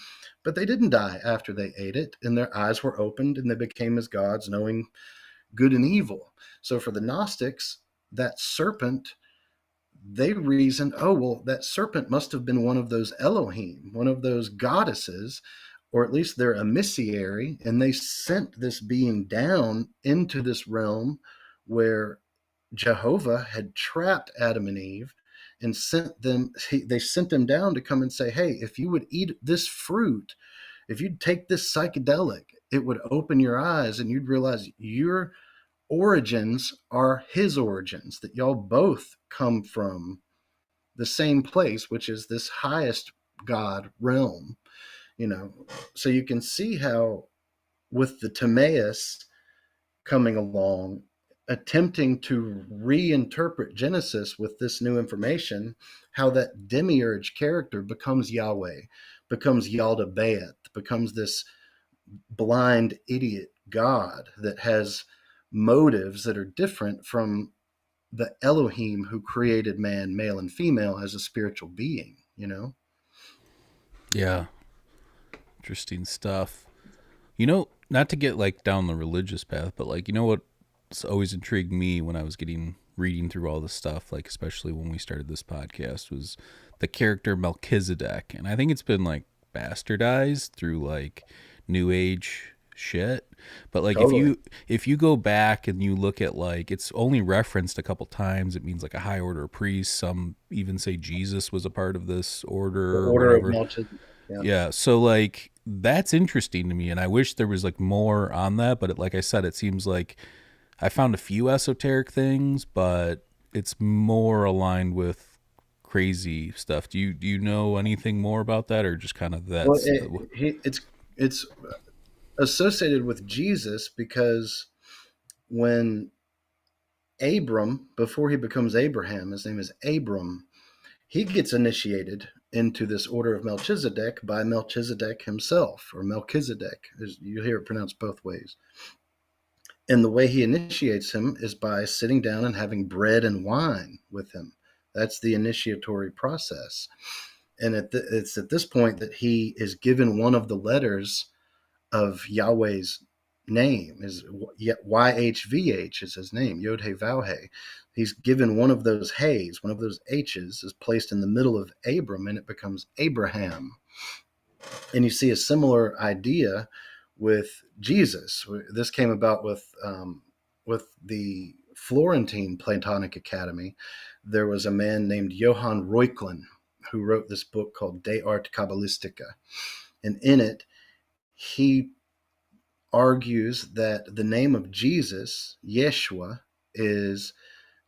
but they didn't die after they ate it, and their eyes were opened and they became as gods, knowing good and evil. So for the Gnostics, that serpent, they reasoned, oh, well, that serpent must have been one of those Elohim, one of those goddesses, or at least their emissary, and they sent this being down into this realm where Jehovah had trapped Adam and Eve and they sent them down to come and say, hey, if you would eat this fruit, if you'd take this psychedelic, it would open your eyes and you'd realize your origins are his origins, that y'all both come from the same place, which is this highest God realm. So you can see how with the Timaeus coming along, attempting to reinterpret Genesis with this new information, how that demiurge character becomes Yahweh, becomes Yaldabaoth, becomes this blind idiot God that has motives that are different from the Elohim who created man, male and female, as a spiritual being, Yeah. Interesting stuff. Not to get like down the religious path, but like, what's always intrigued me when I was reading through all this stuff, like especially when we started this podcast, was the character Melchizedek. And I think it's been like bastardized through like new age shit. But like Totally. if you go back and you look at like, it's only referenced a couple times. It means like a high order priest. Some even say Jesus was a part of this order or Order of whatever. Melchizedek. Yeah. So like that's interesting to me, and I wish there was like more on that. But like I said, it seems like I found a few esoteric things, but it's more aligned with crazy stuff. Do you know anything more about that, or just kind of Well, that's it's associated with Jesus because when Abram, before he becomes Abraham, his name is Abram, he gets initiated into this order of Melchizedek by Melchizedek himself, or Melchizedek, as you hear it pronounced both ways. And the way he initiates him is by sitting down and having bread and wine with him. That's the initiatory process. And it's at this point that he is given one of the letters of Yahweh's name, is YHVH is his name, Yod He Vav He. He's given one of those He's, one of those H's is placed in the middle of Abram, and it becomes Abraham. And you see a similar idea with Jesus. This came about with the Florentine Platonic Academy. There was a man named Johann Reuchlin who wrote this book called De Arte Kabbalistica. And in it, he argues that the name of Jesus, Yeshua, is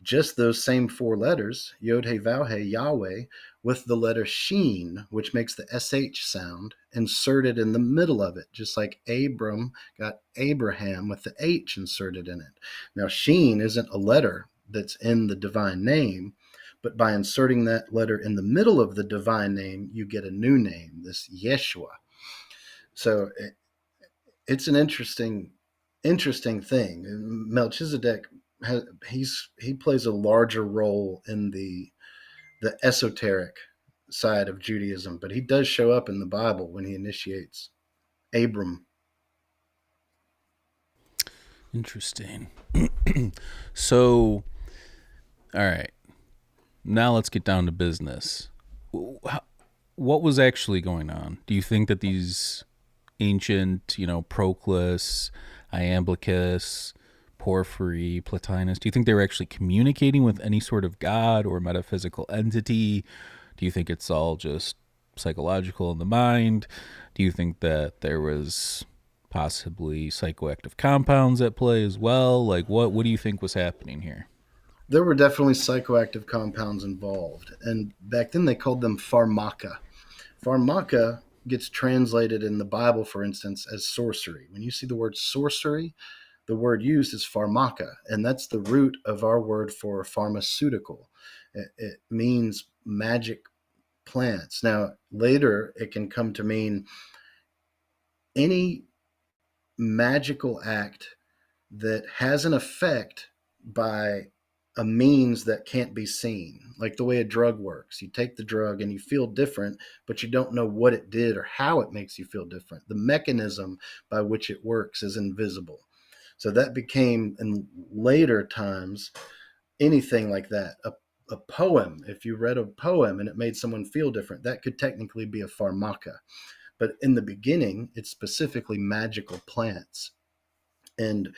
just those same four letters, Yod He Vav He, Yahweh, with the letter Sheen, which makes the SH sound, inserted in the middle of it, just like Abram got Abraham with the H inserted in it. Now, Sheen isn't a letter that's in the divine name, but by inserting that letter in the middle of the divine name, you get a new name, this Yeshua. So it's an interesting thing. Melchizedek he plays a larger role in the esoteric side of Judaism, but he does show up in the Bible when he initiates Abram. interesting. So, all right, now let's get down to business. What was actually going on? Do you think that these ancient, Proclus, Iamblichus, Porphyry, Plotinus, do you think they were actually communicating with any sort of god or metaphysical entity? Do you think it's all just psychological in the mind? Do you think that there was possibly psychoactive compounds at play as well? Like, what do you think was happening here? There were definitely psychoactive compounds involved, and back then they called them pharmaca. Pharmaca gets translated in the Bible, for instance, as sorcery. When you see the word sorcery, the word used is pharmaca, and that's the root of our word for pharmaceutical. It means magic plants. Now, later it can come to mean any magical act that has an effect by a means that can't be seen, like the way a drug works. You take the drug and you feel different, but you don't know what it did or how it makes you feel different. The mechanism by which it works is invisible. So that became, in later times, anything like that. A poem, if you read a poem and it made someone feel different, that could technically be a pharmaca. But in the beginning, it's specifically magical plants. And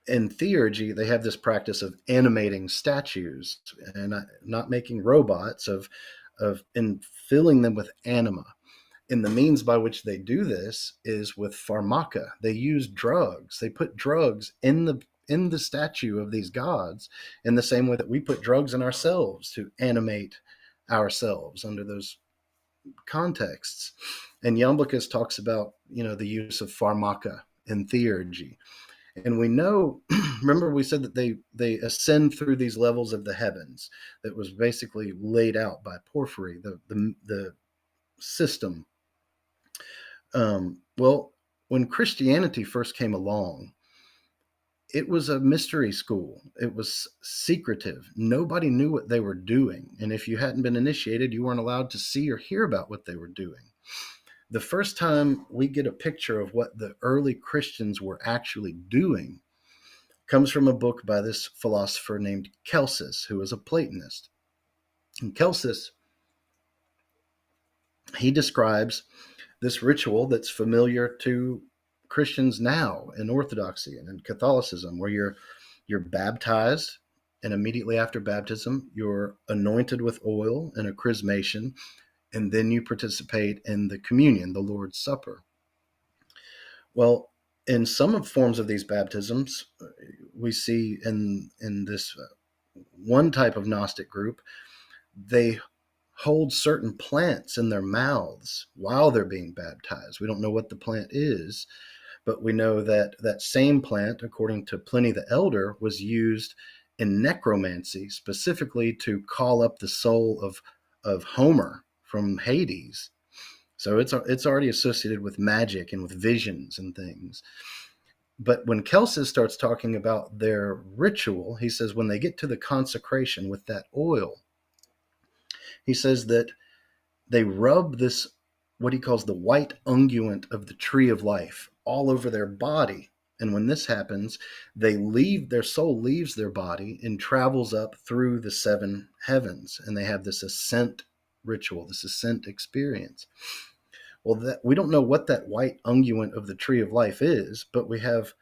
in Theurgy, they have this practice of animating statues and not making robots, and filling them with anima. And the means by which they do this is with pharmaca. They use drugs. They put drugs in the statue of these gods in the same way that we put drugs in ourselves to animate ourselves under those contexts. And Iamblichus talks about, the use of pharmaca in Theurgy. And we know, remember we said that they ascend through these levels of the heavens that was basically laid out by Porphyry, the system. Well, when Christianity first came along, it was a mystery school. It was secretive. Nobody knew what they were doing. And if you hadn't been initiated, you weren't allowed to see or hear about what they were doing. The first time we get a picture of what the early Christians were actually doing comes from a book by this philosopher named Celsus, who was a Platonist. And Celsus, he describes this ritual that's familiar to Christians now in Orthodoxy and in Catholicism, where you're baptized, and immediately after baptism, you're anointed with oil and a chrismation, and then you participate in the communion, the Lord's Supper. Well, in some forms of these baptisms, we see in this one type of Gnostic group, they hold certain plants in their mouths while they're being baptized. We don't know what the plant is, but we know that that same plant, according to Pliny the Elder, was used in necromancy, specifically to call up the soul of Homer from Hades. So it's already associated with magic and with visions and things. But when Celsus starts talking about their ritual, he says when they get to the consecration with that oil, he says that they rub this, what he calls the white unguent of the tree of life, all over their body. And when this happens, their soul leaves their body and travels up through the seven heavens. And they have this ascent ritual, this ascent experience. Well, we don't know what that white unguent of the tree of life is, but we have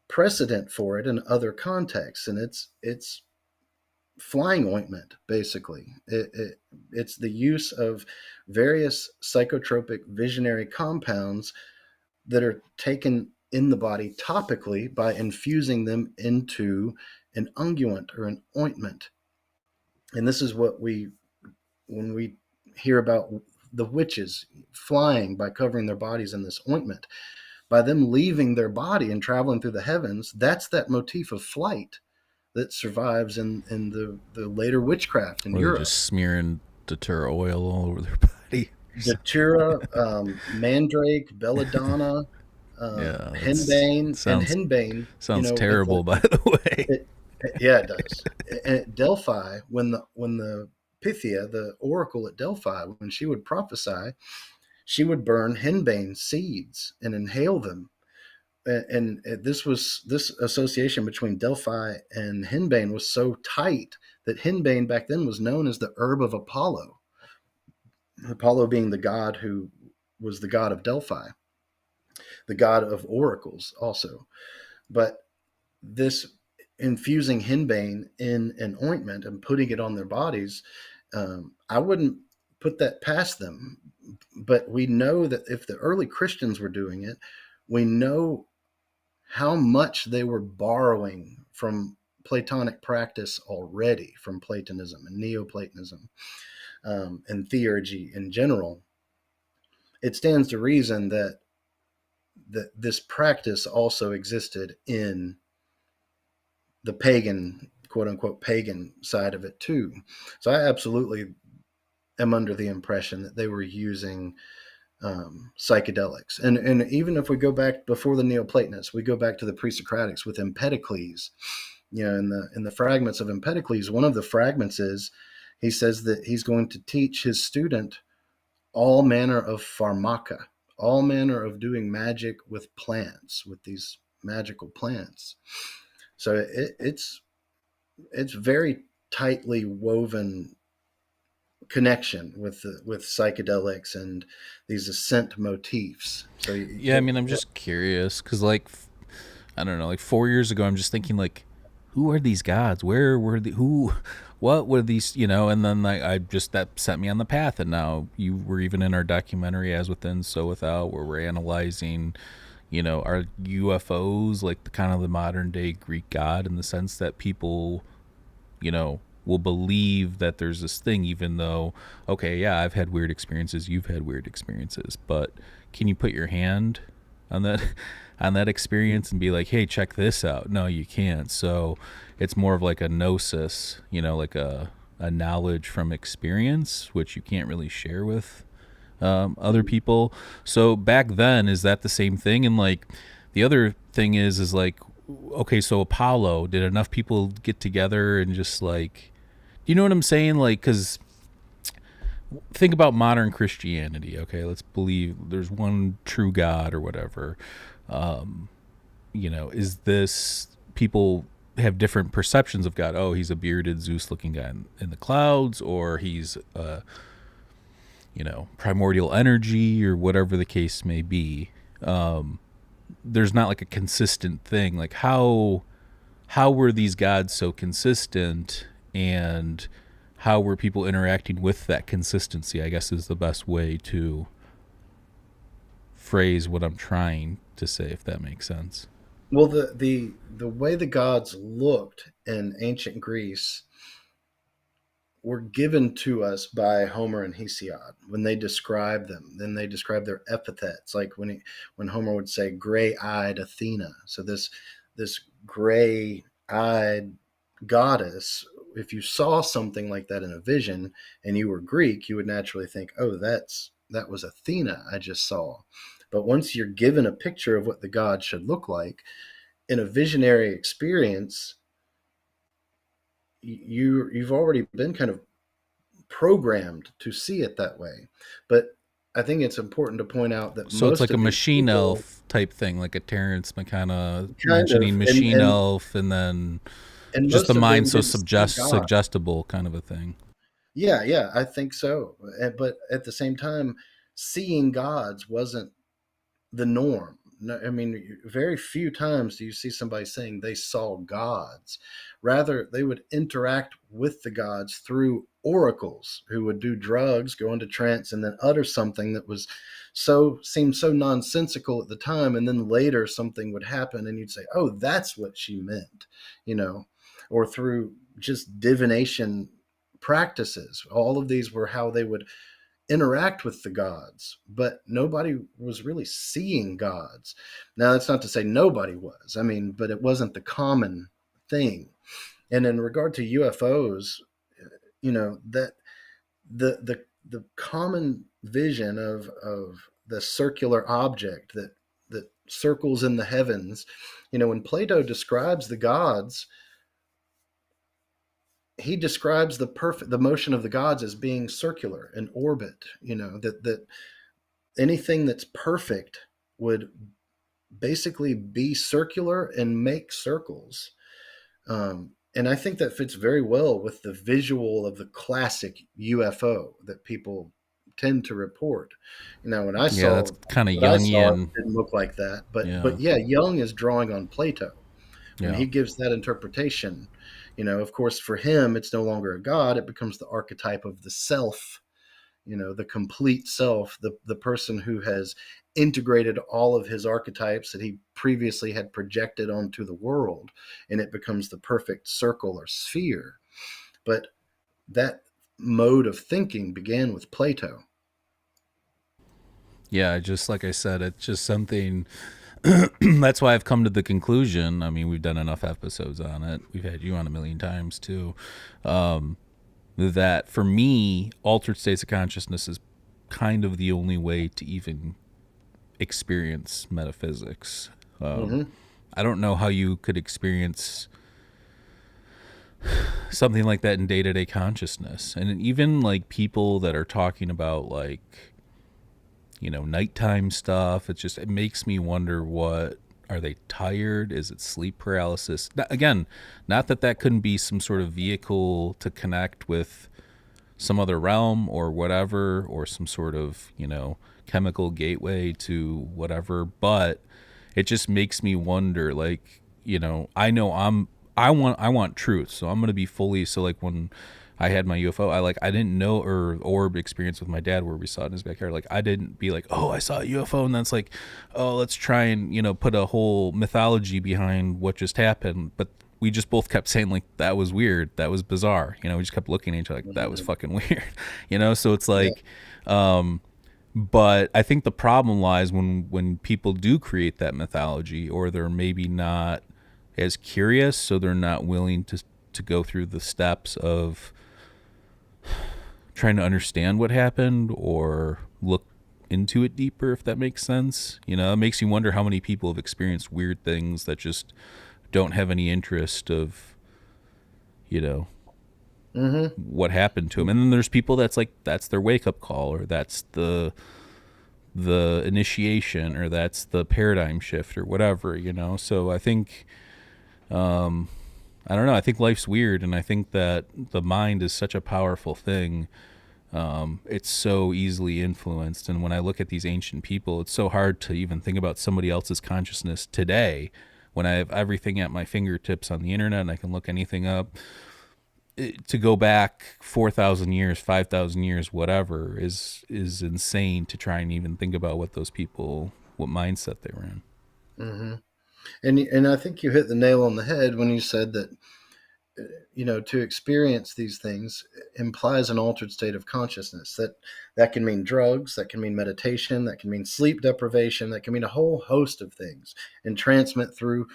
precedent for it in other contexts. And it's flying ointment, basically. It's the use of various psychotropic visionary compounds that are taken in the body topically by infusing them into an unguent or an ointment. And this is what when we hear about the witches flying by covering their bodies in this ointment, by them leaving their body and traveling through the heavens, that's that motif of flight that survives in the later witchcraft in Europe. Just smearing datura oil all over their body. Datura, mandrake, belladonna, henbane. And henbane sounds terrible, by the way. It does. And at Delphi, when the Pythia, the oracle at Delphi, when she would prophesy, she would burn henbane seeds and inhale them. And this association between Delphi and henbane was so tight that henbane back then was known as the herb of Apollo. Apollo being the god who was the god of Delphi, the god of oracles also. But this infusing henbane in an ointment and putting it on their bodies, I wouldn't put that past them. But we know that if the early Christians were doing it, we know how much they were borrowing from Platonic practice already, from Platonism and Neoplatonism and Theurgy in general. It stands to reason that that this practice also existed in the pagan, quote unquote, pagan side of it too. So I absolutely am under the impression that they were using psychedelics. And even if we go back before the Neoplatonists, we go back to the pre-Socratics with Empedocles. In the fragments of Empedocles, one of the fragments is he says that he's going to teach his student all manner of pharmaca, all manner of doing magic with plants, with these magical plants. So it's very tightly woven connection with psychedelics and these ascent motifs. So yeah, I mean, I'm just curious because, like, I don't know, like 4 years ago, I'm just thinking, like, who are these gods? Where were the who? What were these? And then like I just that set me on the path, and now you were even in our documentary, As Within, So Without, where we're analyzing, are UFOs like the kind of the modern day Greek god in the sense that people, will believe that there's this thing, even though, okay, yeah, I've had weird experiences, you've had weird experiences, but can you put your hand on that on that experience and be like, hey, check this out? No, you can't. So it's more of like a gnosis, like a knowledge from experience, which you can't really share with other people. So back then, is that the same thing? And like the other thing is like, okay, so Apollo, did enough people get together and just like, you know what I'm saying? Like, because think about modern Christianity. Okay, let's believe there's one true God or whatever. Is this, people have different perceptions of God? Oh, he's a bearded Zeus-looking guy in the clouds, or he's primordial energy, or whatever the case may be. There's not like a consistent thing. Like how were these gods so consistent, and how were people interacting with that consistency, I guess, is the best way to phrase what I'm trying to say, if that makes sense. Well, the way the gods looked in ancient Greece were given to us by Homer and Hesiod when they describe them. Then they describe their epithets, like when Homer would say "gray-eyed Athena." So this gray-eyed goddess. If you saw something like that in a vision and you were Greek, you would naturally think, "Oh, that was Athena I just saw." But once you're given a picture of what the god should look like in a visionary experience, you've already been kind of programmed to see it that way. But I think it's important to point out that So it's most like a of these machine people, elf type thing, like a Terrence McKenna kind of, mentioning machine elf, and then and just the most of them mind so didn't see God. suggestible kind of a thing. Yeah, I think so. But at the same time, seeing gods wasn't the norm. No, I mean, very few times do you see somebody saying they saw gods. Rather, they would interact with the gods through oracles who would do drugs, go into trance, and then utter something that seemed so nonsensical at the time, and then later something would happen, and you'd say, "Oh, that's what she meant," or through just divination practices. All of these were how they would interact with the gods, but nobody was really seeing gods. Now, that's not to say nobody was. I mean, but it wasn't the common thing. And in regard to UFOs, that the common vision of the circular object that circles in the heavens, when Plato describes the gods, he describes the motion of the gods as being circular in orbit. That anything that's perfect would basically be circular and make circles. And I think that fits very well with the visual of the classic UFO that people tend to report. When I Yeah, saw that's kind of what I saw, it Jungian. didn't look like that. Yeah, But yeah, Jung is drawing on Plato when yeah. he gives that interpretation. Of course, for him, it's no longer a god; it becomes the archetype of the self. The complete self, the person who has integrated all of his archetypes that he previously had projected onto the world, and it becomes the perfect circle or sphere. But that mode of thinking began with Plato. Yeah, just like I said, it's just something that's why I've come to the conclusion. I mean, we've done enough episodes on it. We've had you on a million times too. That for me, altered states of consciousness is kind of the only way to even experience metaphysics. I don't know how you could experience something like that in day-to-day consciousness. And even like people that are talking about like, nighttime stuff, it makes me wonder, what are they tired? Is it sleep paralysis? Again, not that couldn't be some sort of vehicle to connect with some other realm or whatever, or some sort of, chemical gateway to whatever, but it just makes me wonder, like, I know I want truth, so I'm going to be fully, so like when I had my UFO, I didn't know, or orb experience with my dad where we saw it in his backyard. Like, I didn't be like, oh, I saw a UFO, and that's like, oh, let's try and, put a whole mythology behind what just happened. But we just both kept saying, like, that was weird. That was bizarre. We just kept looking at each other like, that was fucking weird, so it's like, but I think the problem lies when people do create that mythology, or they're maybe not as curious, so they're not willing to go through the steps of trying to understand what happened or look into it deeper, if that makes sense. It makes you wonder how many people have experienced weird things that just don't have any interest of, what happened to them. And then there's people that's like, that's their wake-up call, or that's the initiation, or that's the paradigm shift, or whatever, So I think, I don't know. I think life's weird, and I think that the mind is such a powerful thing. It's so easily influenced, and when I look at these ancient people, it's so hard to even think about somebody else's consciousness today, when I have everything at my fingertips on the internet and I can look anything up. To go back 4,000 years, 5,000 years, whatever, is insane to try and even think about what those people, what mindset they were in. Mm-hmm. And I think you hit the nail on the head when you said that, to experience these things implies an altered state of consciousness. That can mean drugs, that can mean meditation, that can mean sleep deprivation, that can mean a whole host of things. Entrancement through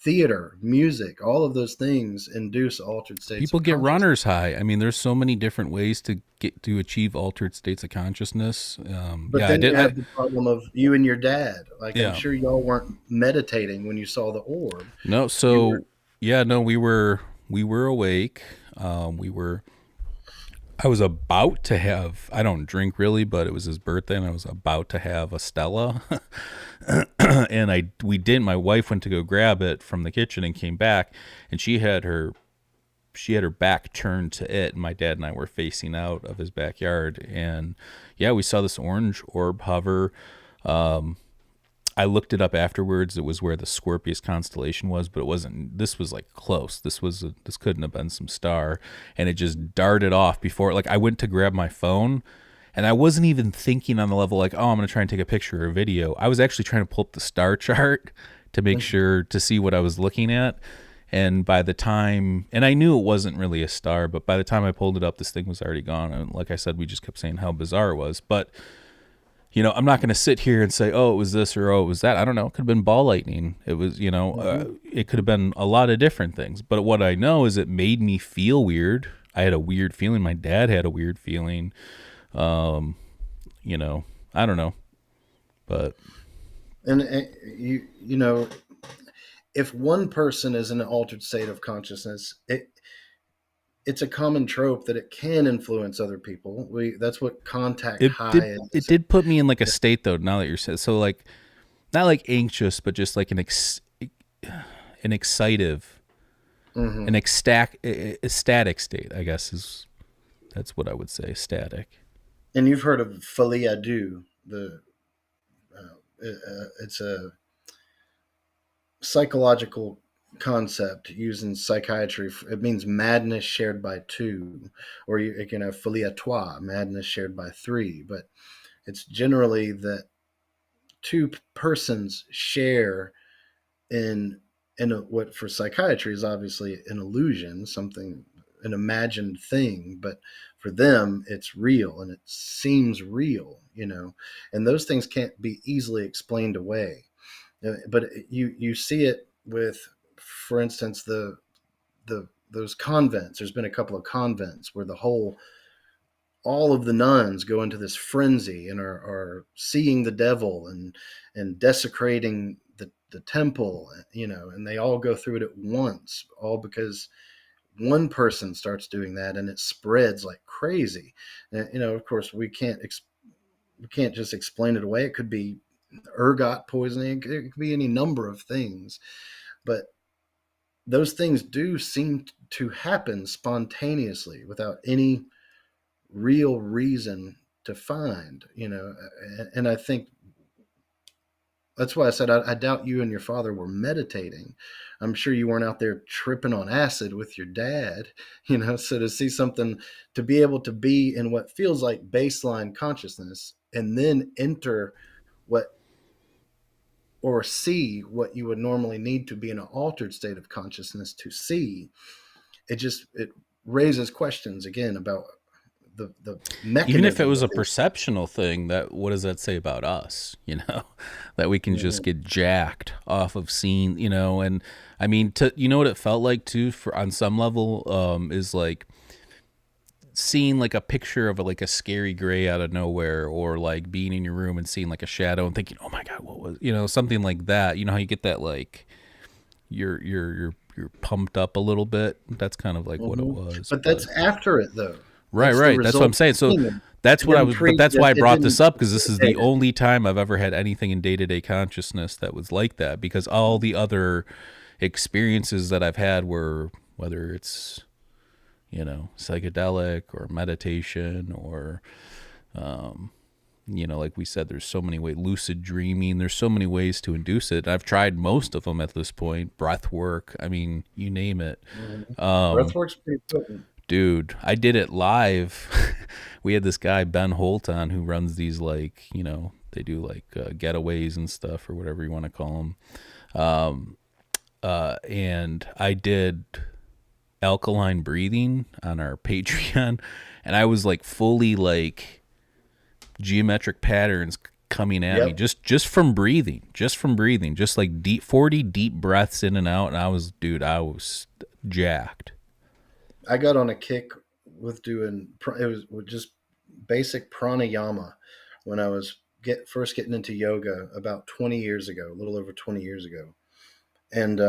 theater, music, all of those things induce altered states. People get runner's high. I mean, there's so many different ways to get to achieve altered states of consciousness. But then you have the problem of you and your dad. Like, yeah. I'm sure y'all weren't meditating when you saw the orb. No, so we were awake. I was about to have, I don't drink really, but it was his birthday and I was about to have a Stella. And we didn't. My wife went to go grab it from the kitchen and came back, and she had her back turned to it, and my dad and I were facing out of his backyard, and we saw this orange orb hover. I looked it up afterwards. It was where the Scorpius constellation was, but it wasn't. This was like close. This couldn't have been some star, and it just darted off before. Like, I went to grab my phone, and I wasn't even thinking on the level like, oh, I'm going to try and take a picture or a video. I was actually trying to pull up the star chart to make sure to see what I was looking at. And by the time, and I knew it wasn't really a star, but by the time I pulled it up, this thing was already gone. And like I said, we just kept saying how bizarre it was. But I'm not going to sit here and say, oh, it was this or oh, it was that. I don't know. It could have been ball lightning. It was, it could have been a lot of different things. But what I know is it made me feel weird. I had a weird feeling. My dad had a weird feeling. I don't know. But. And if one person is in an altered state of consciousness, it's a common trope that it can influence other people. That's what contact high is. It did put me in like a state though. Now that you're saying, so like, not like anxious, but just like an excitive, an ecstatic state, I guess that's what I would say. Static. And you've heard of folie à deux. It's a psychological concept used in psychiatry. It means madness shared by two, or you can have folie à trois, madness shared by three. But it's generally that two persons share in what for psychiatry is obviously an illusion, something, an imagined thing, but for them it's real and it seems real, and those things can't be easily explained away. But you see it with, for instance, the those convents. There's been a couple of convents where all of the nuns go into this frenzy and are seeing the devil and desecrating the temple, and they all go through it at once, all because one person starts doing that and it spreads like crazy. And, of course, we can't just explain it away. It could be ergot poisoning. It could be any number of things, but those things do seem to happen spontaneously without any real reason to find, and I think that's why I said I doubt you and your father were meditating. I'm sure you weren't out there tripping on acid with your dad, so to see something, to be able to be in what feels like baseline consciousness and then enter or see what you would normally need to be in an altered state of consciousness to see, it raises questions again about the mechanism. Even if it was a perceptional thing, what does that say about us? That we can just get jacked off of seeing, and I mean, what it felt like too, on some level, is like seeing like a picture of like a scary gray out of nowhere, or like being in your room and seeing like a shadow and thinking, oh my God, what was, something like that. How you get that, like you're pumped up a little bit. That's kind of like what it was. But that's after it though. Right. That's what I'm saying. So that's what that's why I brought this up, because this is the only time I've ever had anything in day-to-day consciousness that was like that, because all the other experiences that I've had were, whether it's, psychedelic or meditation or, like we said, there's so many ways, lucid dreaming, there's so many ways to induce it. I've tried most of them at this point, breath work, I mean, you name it. Breath work's pretty potent. Dude, I did it live. We had this guy, Ben Holt, on, who runs these, like, they do like getaways and stuff, or whatever you want to call them. And I did alkaline breathing on our Patreon, and I was like fully like geometric patterns coming at me just from breathing, just like 40 deep breaths in and out. And I was jacked. I got on a kick with doing, it was just basic pranayama when I was first getting into yoga about 20 years ago, a little over 20 years ago. And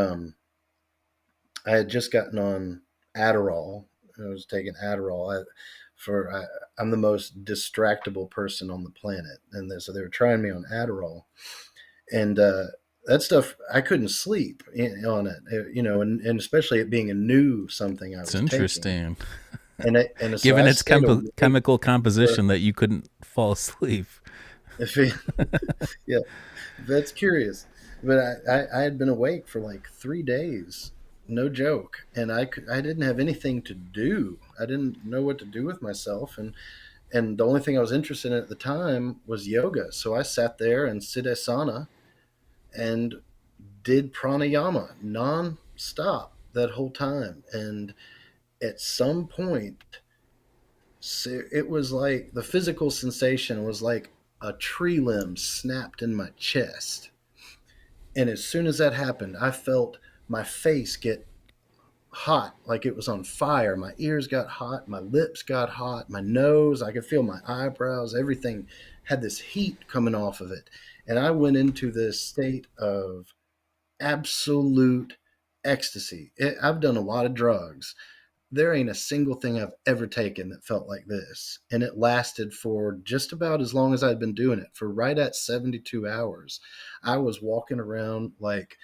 I had just gotten on Adderall. I was taking Adderall. I'm the most distractible person on the planet. And so they were trying me on Adderall. And that stuff, I couldn't sleep on it, and especially it being a new something I was taking. It's interesting. And so given its chemical composition, that you couldn't fall asleep. Yeah, that's curious. But I had been awake for like 3 days, no joke, and I didn't have anything to do. I didn't know what to do with myself, and the only thing I was interested in at the time was yoga. So I sat there and siddhasana and did pranayama non-stop that whole time. And at some point, it was like the physical sensation was like a tree limb snapped in my chest. And as soon as that happened, I felt my face get hot, like it was on fire. My ears got hot, my lips got hot, my nose, I could feel my eyebrows, everything had this heat coming off of it. And I went into this state of absolute ecstasy. I've done a lot of drugs. There ain't a single thing I've ever taken that felt like this. And it lasted for just about as long as I'd been doing it, for right at 72 hours. I was walking around like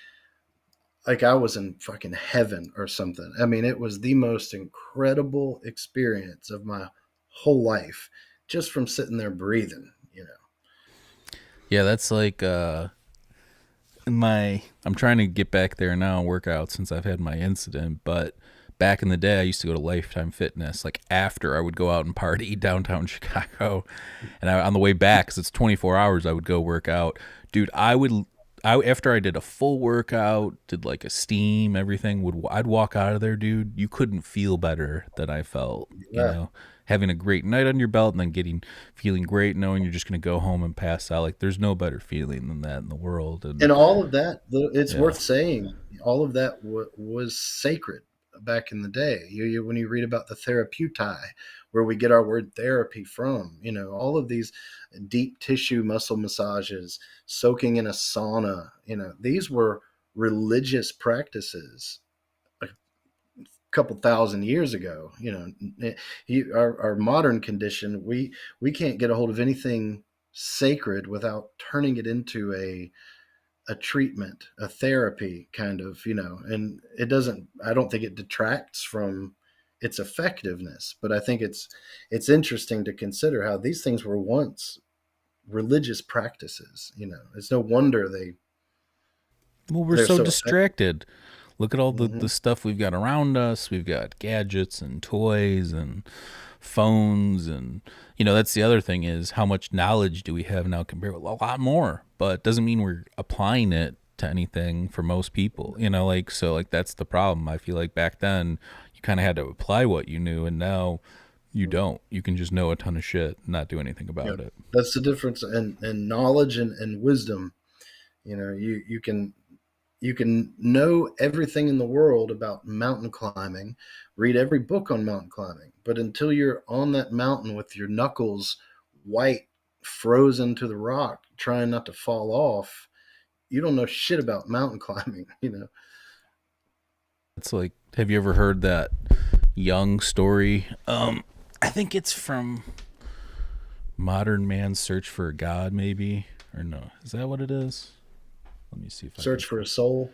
I was in fucking heaven or something. I mean, it was the most incredible experience of my whole life, just from sitting there breathing, Yeah, that's like I'm trying to get back there now and work out since I've had my incident, but back in the day I used to go to Lifetime Fitness, like after I would go out and party downtown Chicago, and on the way back, because it's 24 hours, I would go work out. Dude, after I did a full workout, did like a steam, everything, I'd walk out of there, dude, you couldn't feel better than I felt, having a great night on your belt and then feeling great, knowing you're just going to go home and pass out. Like there's no better feeling than that in the world. And all of that, it's Yeah. worth saying, all of that was sacred back in the day. When you read about the therapeutai, where we get our word therapy from, all of these deep tissue muscle massages, soaking in a sauna, these were religious practices a couple thousand years ago. Our modern condition, we can't get a hold of anything sacred without turning it into a treatment, a therapy kind of, and I don't think it detracts from its effectiveness, but I think it's interesting to consider how these things were once religious practices. It's no wonder We're they're so so distracted. Look at all the Mhm. stuff we've got around us. We've got gadgets and toys and phones, and that's the other thing, is how much knowledge do we have now compared with a lot more, but doesn't mean we're applying it to anything for most people. So that's the problem. I feel like back then you kind of had to apply what you knew, and now you don't. You can just know a ton of shit and not do anything about it. That's the difference in knowledge and wisdom. You can know everything in the world about mountain climbing, read every book on mountain climbing, but until you're on that mountain with your knuckles white, frozen to the rock, trying not to fall off, you don't know shit about mountain climbing. It's like, have you ever heard that Jung story? I think it's from Modern Man's Search for God, maybe, or no? Is that what it is? Let me see if Search for a soul.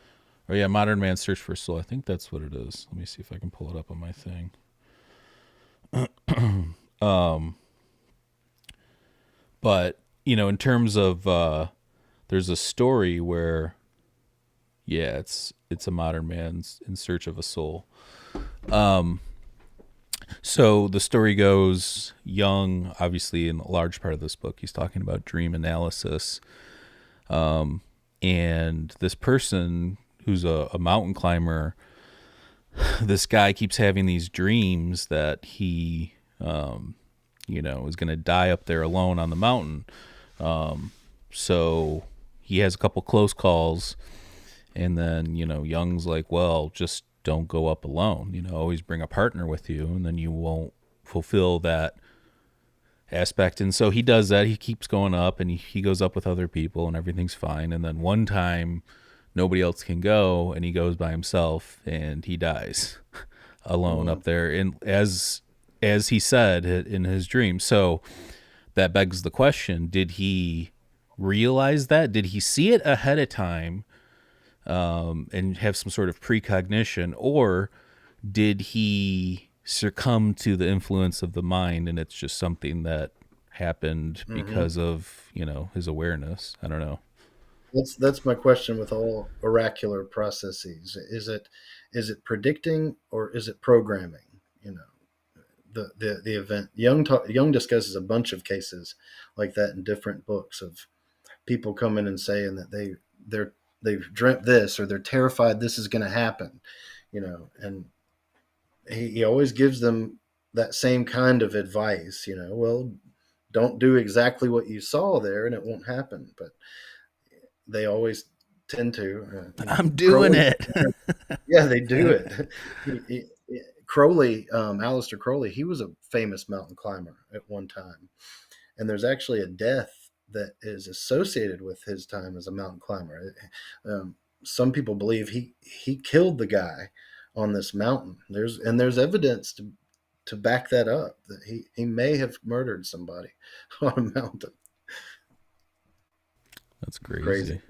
Oh yeah, Modern Man's Search for a Soul. I think that's what it is. Let me see if I can pull it up on my thing. But in terms of there's a story where, yeah, it's a modern man's in search of a soul. So the story goes, Jung, obviously in a large part of this book, he's talking about dream analysis. And this person who's a mountain climber, this guy keeps having these dreams that he, is going to die up there alone on the mountain. So he has a couple close calls, and then, Jung's like, well, just don't go up alone, always bring a partner with you, and then you won't fulfill that aspect. And so he does that. He keeps going up, and he goes up with other people, and everything's fine. And then one time nobody else can go, and he goes by himself, and he dies alone up there, and as he said in his dream. So that begs the question, did he realize that? Did he see it ahead of time, and have some sort of precognition, or did he succumb to the influence of the mind, and it's just something that happened because of his awareness? I don't know. That's my question with all oracular processes. Is it predicting, or is it programming? The event. Jung discusses a bunch of cases like that in different books, of people coming and saying that they've dreamt this, or they're terrified this is going to happen, and he always gives them that same kind of advice, well, don't do exactly what you saw there and it won't happen. But they always tend to. I'm doing it. Yeah, they do it. Crowley, Aleister Crowley, he was a famous mountain climber at one time. And there's actually a death that is associated with his time as a mountain climber. Some people believe he killed the guy on this mountain. There's evidence to back that up, that he may have murdered somebody on a mountain. That's crazy.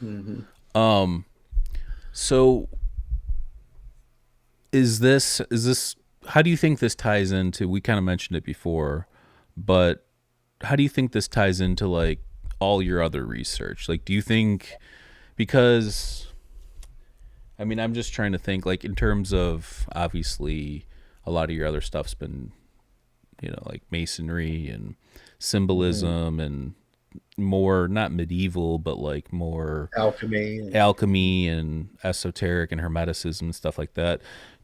Mm-hmm. So is this how do you think this ties into, we kind of mentioned it before, but how do you think this ties into like all your other research? Like, do you think, because I'm just trying to think, like, in terms of, obviously a lot of your other stuff's been, like Masonry and symbolism and more, not medieval, but like more alchemy and esoteric and hermeticism and stuff like that.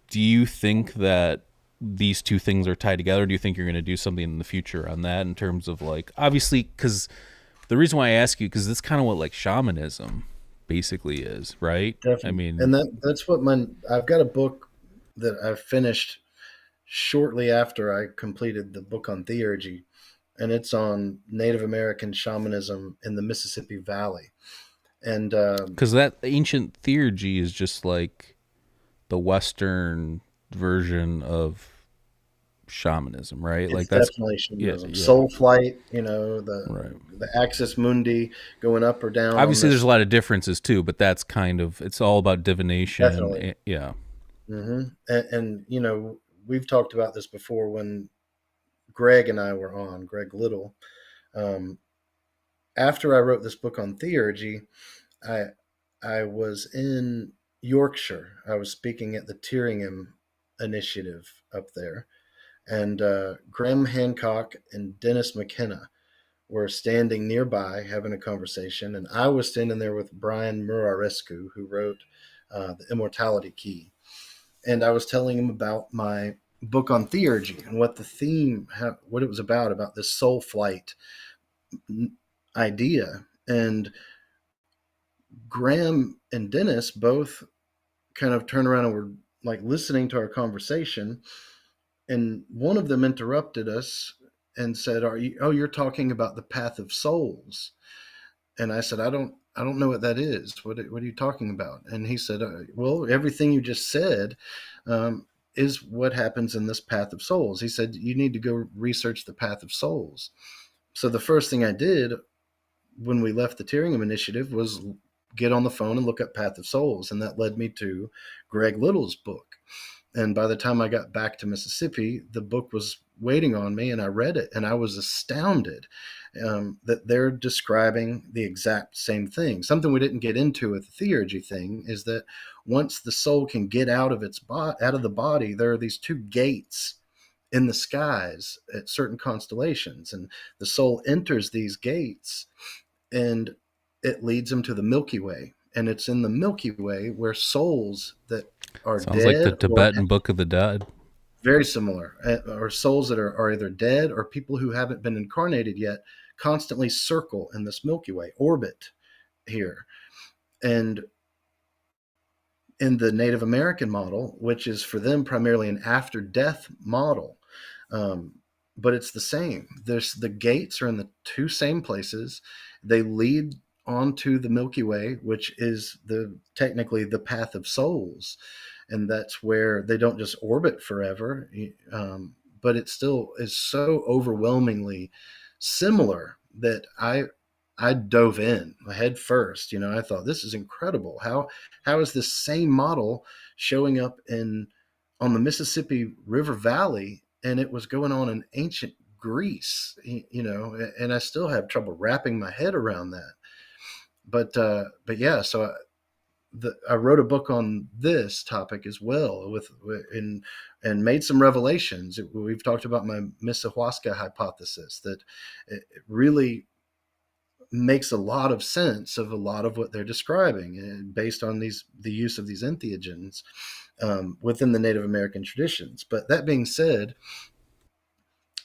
Do you think that these two things are tied together? Do you think you're going to do something in the future on that in terms of like, obviously, because the reason why I ask you, because that's kind of what like shamanism basically is, right? I Definitely. mean, And that's what I've got a book that I finished shortly after I completed the book on Theurgy, and it's on Native American shamanism in the Mississippi Valley. And because that ancient theurgy is just like the Western version of shamanism, right? Like it's that's, definitely yeah, shamanism. yeah, Soul flight, right. the axis mundi going up or down on Obviously, there's this. a lot of differences too, but that's kind of, it's all about divination. Definitely. Yeah. And we've talked about this before when Greg and I were on, Greg Little. Um, After I wrote this book on theurgy, I I was in Yorkshire. I was speaking at the Tyringham Initiative up there, and Graham Hancock and Dennis McKenna were standing nearby having a conversation, and I was standing there with Brian Murarescu, who wrote The Immortality Key, and I was telling him about my book on theurgy and what the theme, what it was about this soul flight idea. And Graham and Dennis both kind of turned around and were like listening to our conversation. And one of them interrupted us and said, "Are you? Oh, you're talking about the path of souls?" And I said, I don't know what that is. What are you talking about?" And he said, "Well, everything you just said is what happens in this path of souls." He said, "You need to go research the path of souls." So the first thing I did when we left the Tyringham Initiative was get on the phone and look up Path of Souls, and that led me to Greg Little's book. And by the time I got back to Mississippi, the book was waiting on me, and I read it, and I was astounded that they're describing the exact same thing. Something we didn't get into with the theurgy thing is that once the soul can get out of out of the body, there are these two gates in the skies at certain constellations, and the soul enters these gates, and it leads them to the Milky Way. And it's in the Milky Way where souls that are Sounds like the dead or Tibetan Book of the Dead. very similar, or souls that are either dead or people who haven't been incarnated yet, constantly circle in this Milky Way, orbit here. And in the Native American model, which is for them primarily an after death model, but it's the same. There's the gates are in the two same places. They lead onto the Milky Way, which is technically the path of souls, and that's where they don't just orbit forever, but it still is so overwhelmingly similar that I dove in head first. I thought this is incredible. How is this same model showing up on the Mississippi River Valley, and it was going on in ancient Greece, and I still have trouble wrapping my head around that. But yeah, so I wrote a book on this topic as well and made some revelations. We've talked about my Misahuasca hypothesis that it really makes a lot of sense of a lot of what they're describing based on the use of these entheogens within the Native American traditions. But that being said,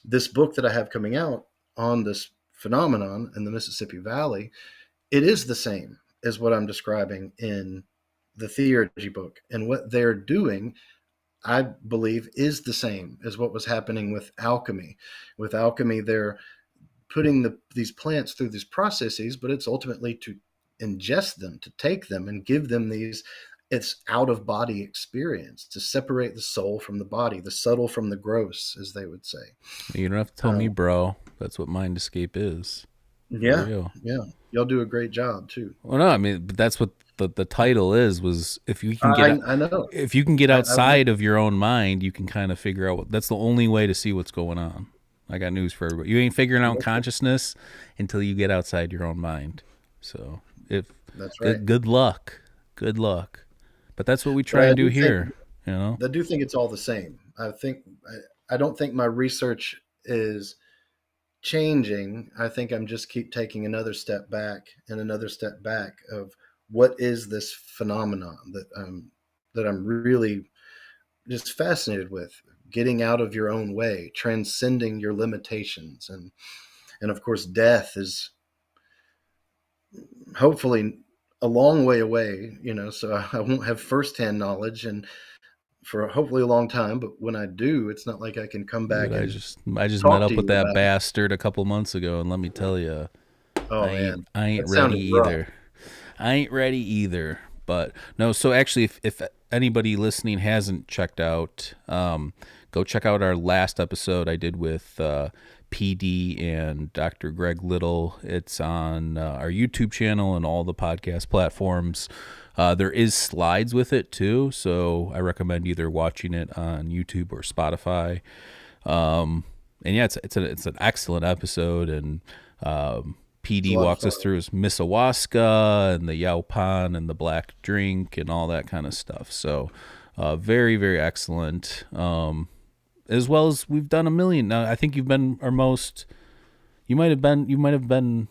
this book that I have coming out on this phenomenon in the Mississippi Valley, it is the same as what I'm describing in the Theurgy book. And what they're doing, I believe, is the same as what was happening with alchemy. With alchemy, they're putting these plants through these processes, but it's ultimately to ingest them, to take them and give them it's out of body experience, to separate the soul from the body, the subtle from the gross, as they would say. You don't have to tell me, bro. That's what mind escape is. Yeah. Y'all do a great job too. Well, no, I mean, but that's what the title was if you can I know. if you can get outside of your own mind, you can kind of figure out that's the only way to see what's going on. I got news for everybody. You ain't figuring out consciousness until you get outside your own mind. So that's right. Good luck. But that's what we try and do here. I do think it's all the same. I don't think my research is changing. I think I'm just keep taking another step back and another step back of what is this phenomenon that I'm really just fascinated with, getting out of your own way, transcending your limitations. And of course, death is hopefully a long way away, so I won't have firsthand knowledge and for hopefully a long time. But when I do, it's not like I can come back Dude, and I just met talk up to with you that about it. bastard a couple months ago, and let me tell you, Oh man, I ain't that ready sounded rough. either. I ain't ready either. But no, so actually, if anybody listening hasn't checked out, go check out our last episode I did with PD and Dr. Greg Little. It's on our YouTube channel and all the podcast platforms. There is slides with it too, so I recommend either watching it on YouTube or Spotify. And yeah, it's an excellent episode, and PD walks us through his Misawaska and the Yaupan and the black drink and all that kind of stuff. So very, very excellent. As well as we've done a million. Now, I think you've been you might have been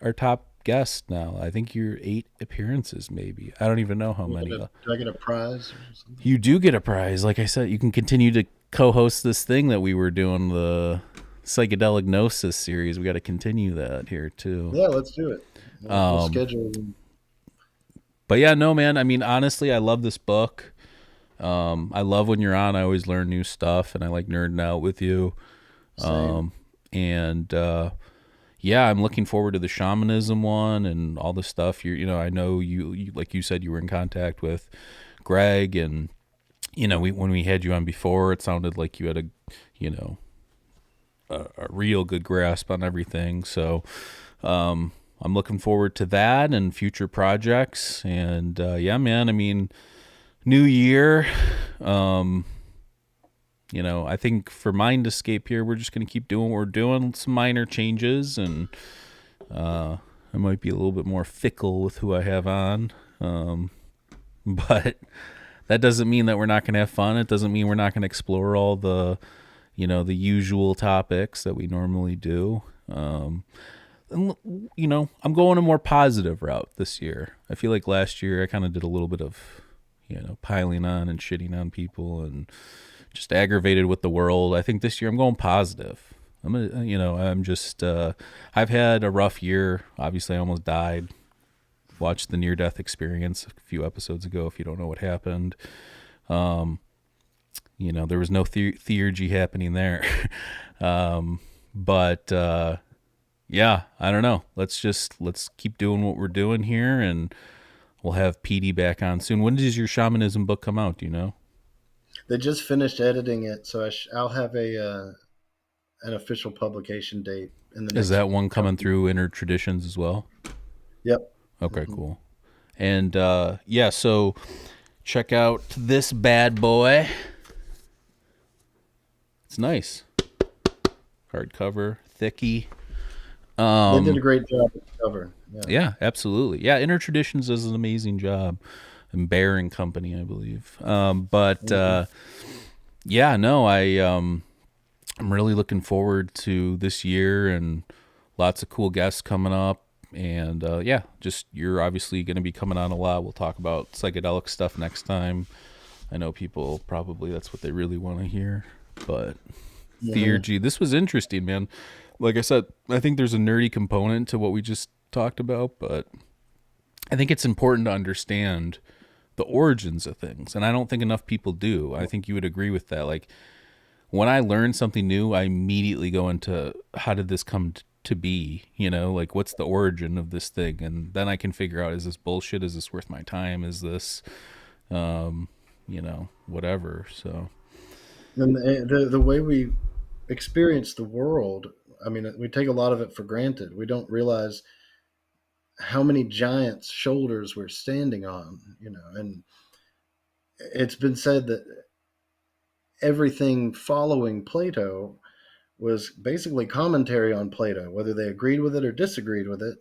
our top guest now. I think you're 8 appearances, maybe. I don't even know how many. Do I get a prize or something? You do get a prize. Like I said, you can continue to co-host this thing that we were doing, the Psychedelic Gnosis series. We got to continue that here too. Yeah, let's do it. We'll schedule. But yeah, no, man. I mean, honestly, I love this book. I love when you're on. I always learn new stuff, and I like nerding out with you. Same. Yeah, I'm looking forward to the shamanism one and all the stuff. I know you like you said, you were in contact with Greg, and when we had you on before, it sounded like you had a real good grasp on everything. So I'm looking forward to that and future projects. And yeah, man, I mean, new year. I think for Mind Escape here, we're just going to keep doing what we're doing, some minor changes, and I might be a little bit more fickle with who I have on. But that doesn't mean that we're not going to have fun. It doesn't mean we're not going to explore all the usual topics that we normally do. And, I'm going a more positive route this year. I feel like last year I kind of did a little bit of, piling on and shitting on people and just aggravated with the world. I think this year I'm going positive. I've had a rough year. Obviously, I almost died. Watched the near-death experience a few episodes ago, if you don't know what happened. There was no Theurgy happening there. Yeah, I don't know. Let's keep doing what we're doing here, and we'll have PD back on soon. When does your shamanism book come out? Do you know? They just finished editing it, so I'll have an official publication date in the next. Is that one coming through Inner Traditions as well? Yep. Okay, cool. And yeah, so check out this bad boy. It's nice. Hardcover, thicky. They did a great job with the cover. Yeah, absolutely. Yeah, Inner Traditions does an amazing job. And Bear & Company, I believe. Yeah, no, I'm really looking forward to this year, and lots of cool guests coming up. And yeah, just you're obviously going to be coming on a lot. We'll talk about psychedelic stuff next time. I know people probably that's what they really want to hear. But Theurgy, this was interesting, man. Like I said, I think there's a nerdy component to what we just talked about, but I think it's important to understand the origins of things, and I don't think enough people do. I think you would agree with that. Like, when I learn something new, I immediately go into how did this come to be? Like, what's the origin of this thing? And then I can figure out, is this bullshit? Is this worth my time? Is this, whatever. So, and the way we experience the world, I mean, we take a lot of it for granted. We don't realize how many giants' shoulders we're standing on, and it's been said that everything following Plato was basically commentary on Plato. Whether they agreed with it or disagreed with it,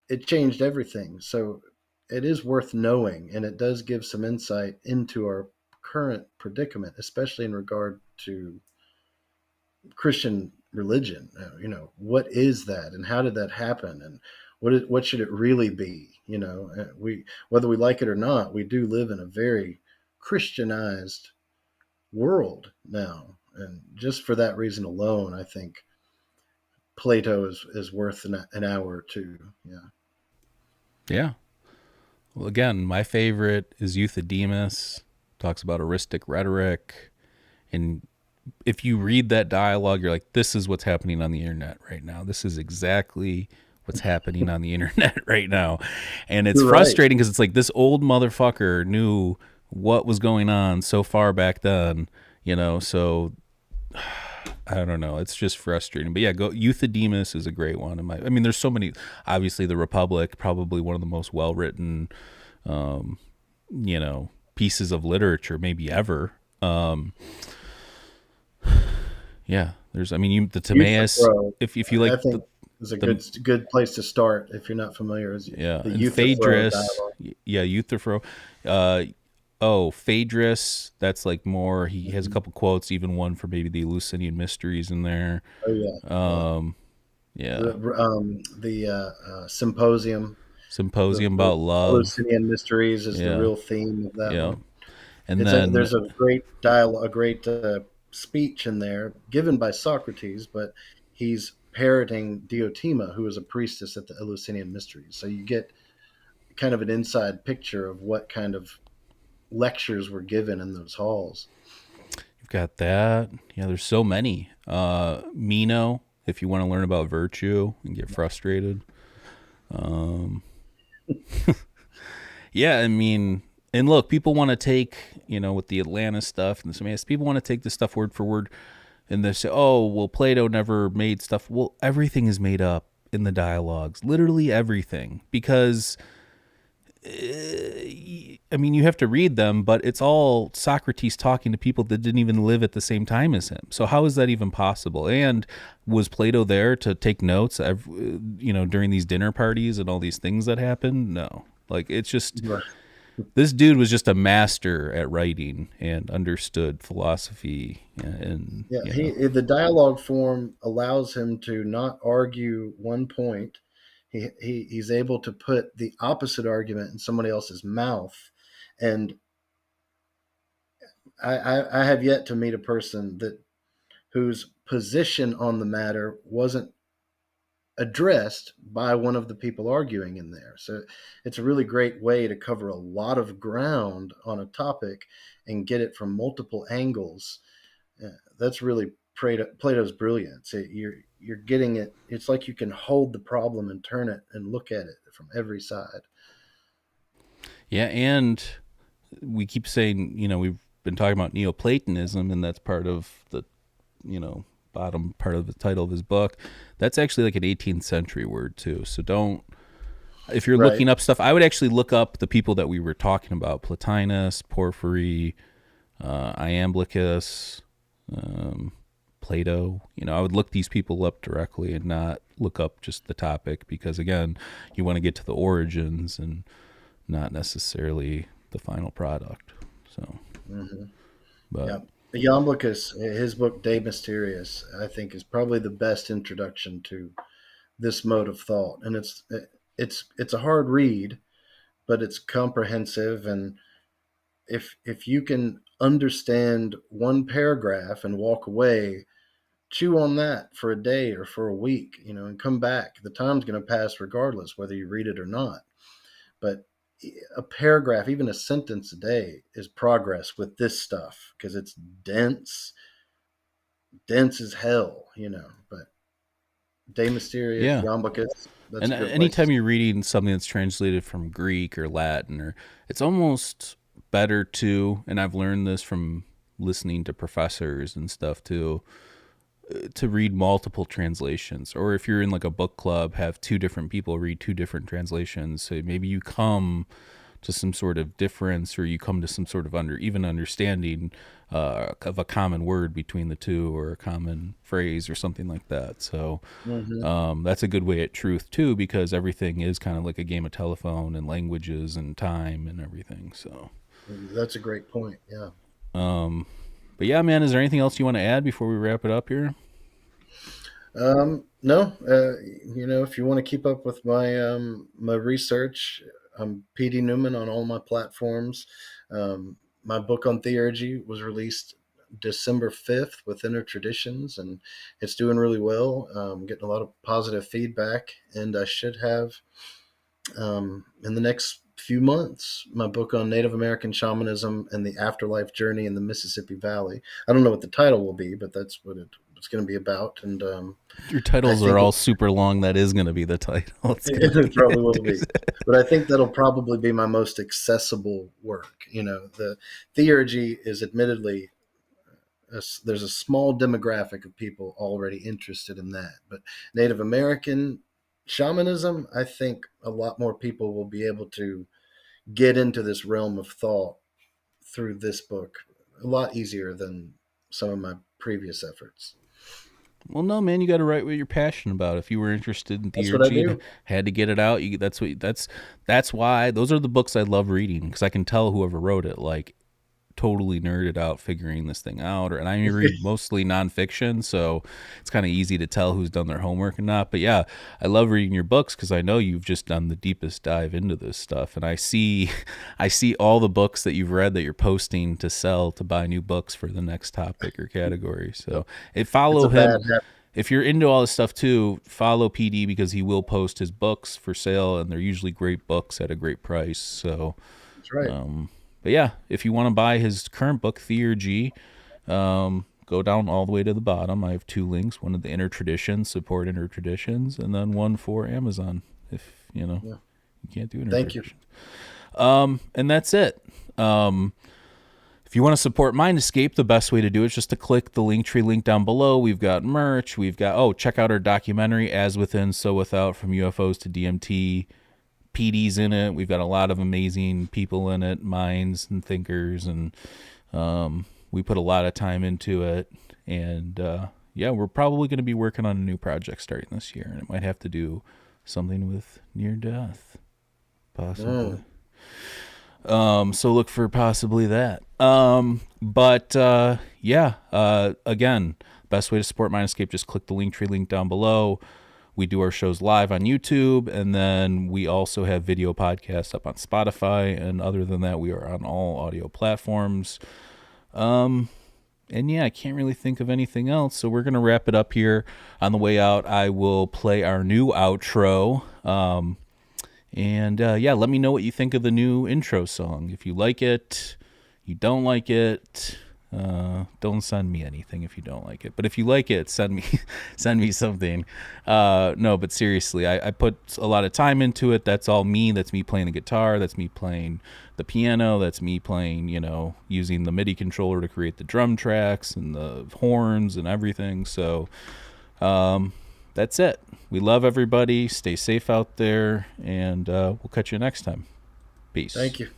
it changed everything. So it is worth knowing, and it does give some insight into our current predicament, especially in regard to Christian religion. What is that, and how did that happen, and what should it really be? We, whether we like it or not, we do live in a very Christianized world now. And just for that reason alone, I think Plato is worth an hour or two. Yeah. Yeah. Well, again, my favorite is Euthydemus. Talks about eristic rhetoric. And if you read that dialogue, you're like, this is what's happening on the internet right now. This is exactly what's happening on the internet right now. And it's You're right. frustrating because it's like this old motherfucker knew what was going on so far back then, so I don't know. It's just frustrating. But yeah, Euthydemus is a great one. I mean, there's so many. Obviously, The Republic, probably one of the most well-written, pieces of literature maybe ever. Yeah, there's. I mean, the Timaeus. If you like, I think is a good place to start if you're not familiar. Yeah, the and Euthyphro Phaedrus. dialogue. Yeah, Euthyphro. Phaedrus. That's like more. He has a couple quotes, even one for maybe the Eleusinian Mysteries in there. Oh yeah. Yeah. The symposium. Symposium about love. Eleusinian Mysteries is the real theme of that one. And then there's a great dialogue, a great speech in there given by Socrates, but he's parroting Diotima, who is a priestess at the Eleusinian Mysteries. So you get kind of an inside picture of what kind of lectures were given in those halls. You've got that. Yeah, there's so many. Meno, if you want to learn about virtue and get frustrated. Yeah, I mean, and look, people want to take, with the Atlantis stuff and the people want to take this stuff word for word, and they say, oh, well, Plato never made stuff. Well, everything is made up in the dialogues, literally everything, because, I mean, you have to read them, but it's all Socrates talking to people that didn't even live at the same time as him. So how is that even possible? And was Plato there to take notes, during these dinner parties and all these things that happened? No. Like, it's just, this dude was just a master at writing and understood philosophy. And the dialogue form allows him to not argue one point. He's able to put the opposite argument in somebody else's mouth. And I have yet to meet a person whose position on the matter wasn't addressed by one of the people arguing in there. So it's a really great way to cover a lot of ground on a topic and get it from multiple angles. That's really Plato's brilliance. You're getting it. It's like you can hold the problem and turn it and look at it from every side. Yeah, and we keep saying, we've been talking about Neoplatonism, and that's part of the, bottom part of the title of his book. That's actually like an 18th century word too. So if you're looking up stuff, I would actually look up the people that we were talking about: Plotinus, Porphyry, Iamblichus, Plato. I would look these people up directly and not look up just the topic, because again, you want to get to the origins and not necessarily the final product. So, but. Yeah. Iamblichus, his book De Mysteriis, I think, is probably the best introduction to this mode of thought, and it's a hard read, but it's comprehensive. And if you can understand one paragraph and walk away, chew on that for a day or for a week, and come back. The time's going to pass regardless whether you read it or not. But a paragraph, even a sentence a day, is progress with this stuff, because it's dense as hell, But De Mysteriis, Iamblichus. And anytime you're reading something that's translated from Greek or Latin, it's almost better to, and I've learned this from listening to professors and stuff too, to read multiple translations. Or if you're in like a book club, have two different people read two different translations. So maybe you come to some sort of difference, or you come to some sort of understanding of a common word between the two, or a common phrase or something like that. So that's a good way at truth too, because everything is kind of like a game of telephone, and languages and time and everything. So that's a great point. Yeah. But yeah, man, is there anything else you want to add before we wrap it up here? No. If you want to keep up with my my research, I'm PD Newman on all my platforms. My book on Theurgy was released December 5th with Inner Traditions, and it's doing really well. Getting a lot of positive feedback, and I should have in the next few months my book on Native American shamanism and the afterlife journey in the Mississippi Valley. I don't know what the title will be, but that's what it's going to be about. And your titles are all super long. That is going to be the title. It probably will be. But I think that'll probably be my most accessible work. The Theurgy is admittedly, there's a small demographic of people already interested in that. But Native American shamanism, I think a lot more people will be able to get into this realm of thought through this book a lot easier than some of my previous efforts. Well, no, man, you got to write what you're passionate about. If you were interested in That's what I theurgy, do. had to get it out. That's why those are the books I love reading, because I can tell whoever wrote it, like, totally nerded out figuring this thing out. And I read mostly nonfiction, so it's kind of easy to tell who's done their homework and not. But yeah, I love reading your books because I know you've just done the deepest dive into this stuff. And I see all the books that you've read that you're posting to sell, to buy new books for the next topic or category. So follow him. If you're into all this stuff too, follow PD, because he will post his books for sale, and they're usually great books at a great price. So That's right. But yeah, if you want to buy his current book, Theurgy, go down all the way to the bottom. I have 2 links: one of the Inner Traditions, support Inner Traditions, and then one for Amazon. If you can't do Inner Traditions. And that's it. If you want to support Mind Escape, the best way to do it is just to click the LinkTree link down below. We've got merch. We've got check out our documentary, As Within, So Without, From UFOs to DMT. PD's in it. We've got a lot of amazing people in it, minds and thinkers, and we put a lot of time into it. And we're probably going to be working on a new project starting this year, and it might have to do something with near death, possibly. So look for possibly that. Again, best way to support Mind Escape, just click the LinkTree link down below. We do our shows live on YouTube, and then we also have video podcasts up on Spotify. And other than that, we are on all audio platforms. I can't really think of anything else. So we're going to wrap it up here. On the way out, I will play our new outro. Let me know what you think of the new intro song. If you like it, you don't like it, don't send me anything if you don't like it. But if you like it, send me something. No, but seriously, I put a lot of time into it. That's all me. That's me playing the guitar. That's me playing the piano. That's me playing, using the MIDI controller to create the drum tracks and the horns and everything. So that's it. We love everybody. Stay safe out there, and we'll catch you next time. Peace. Thank you.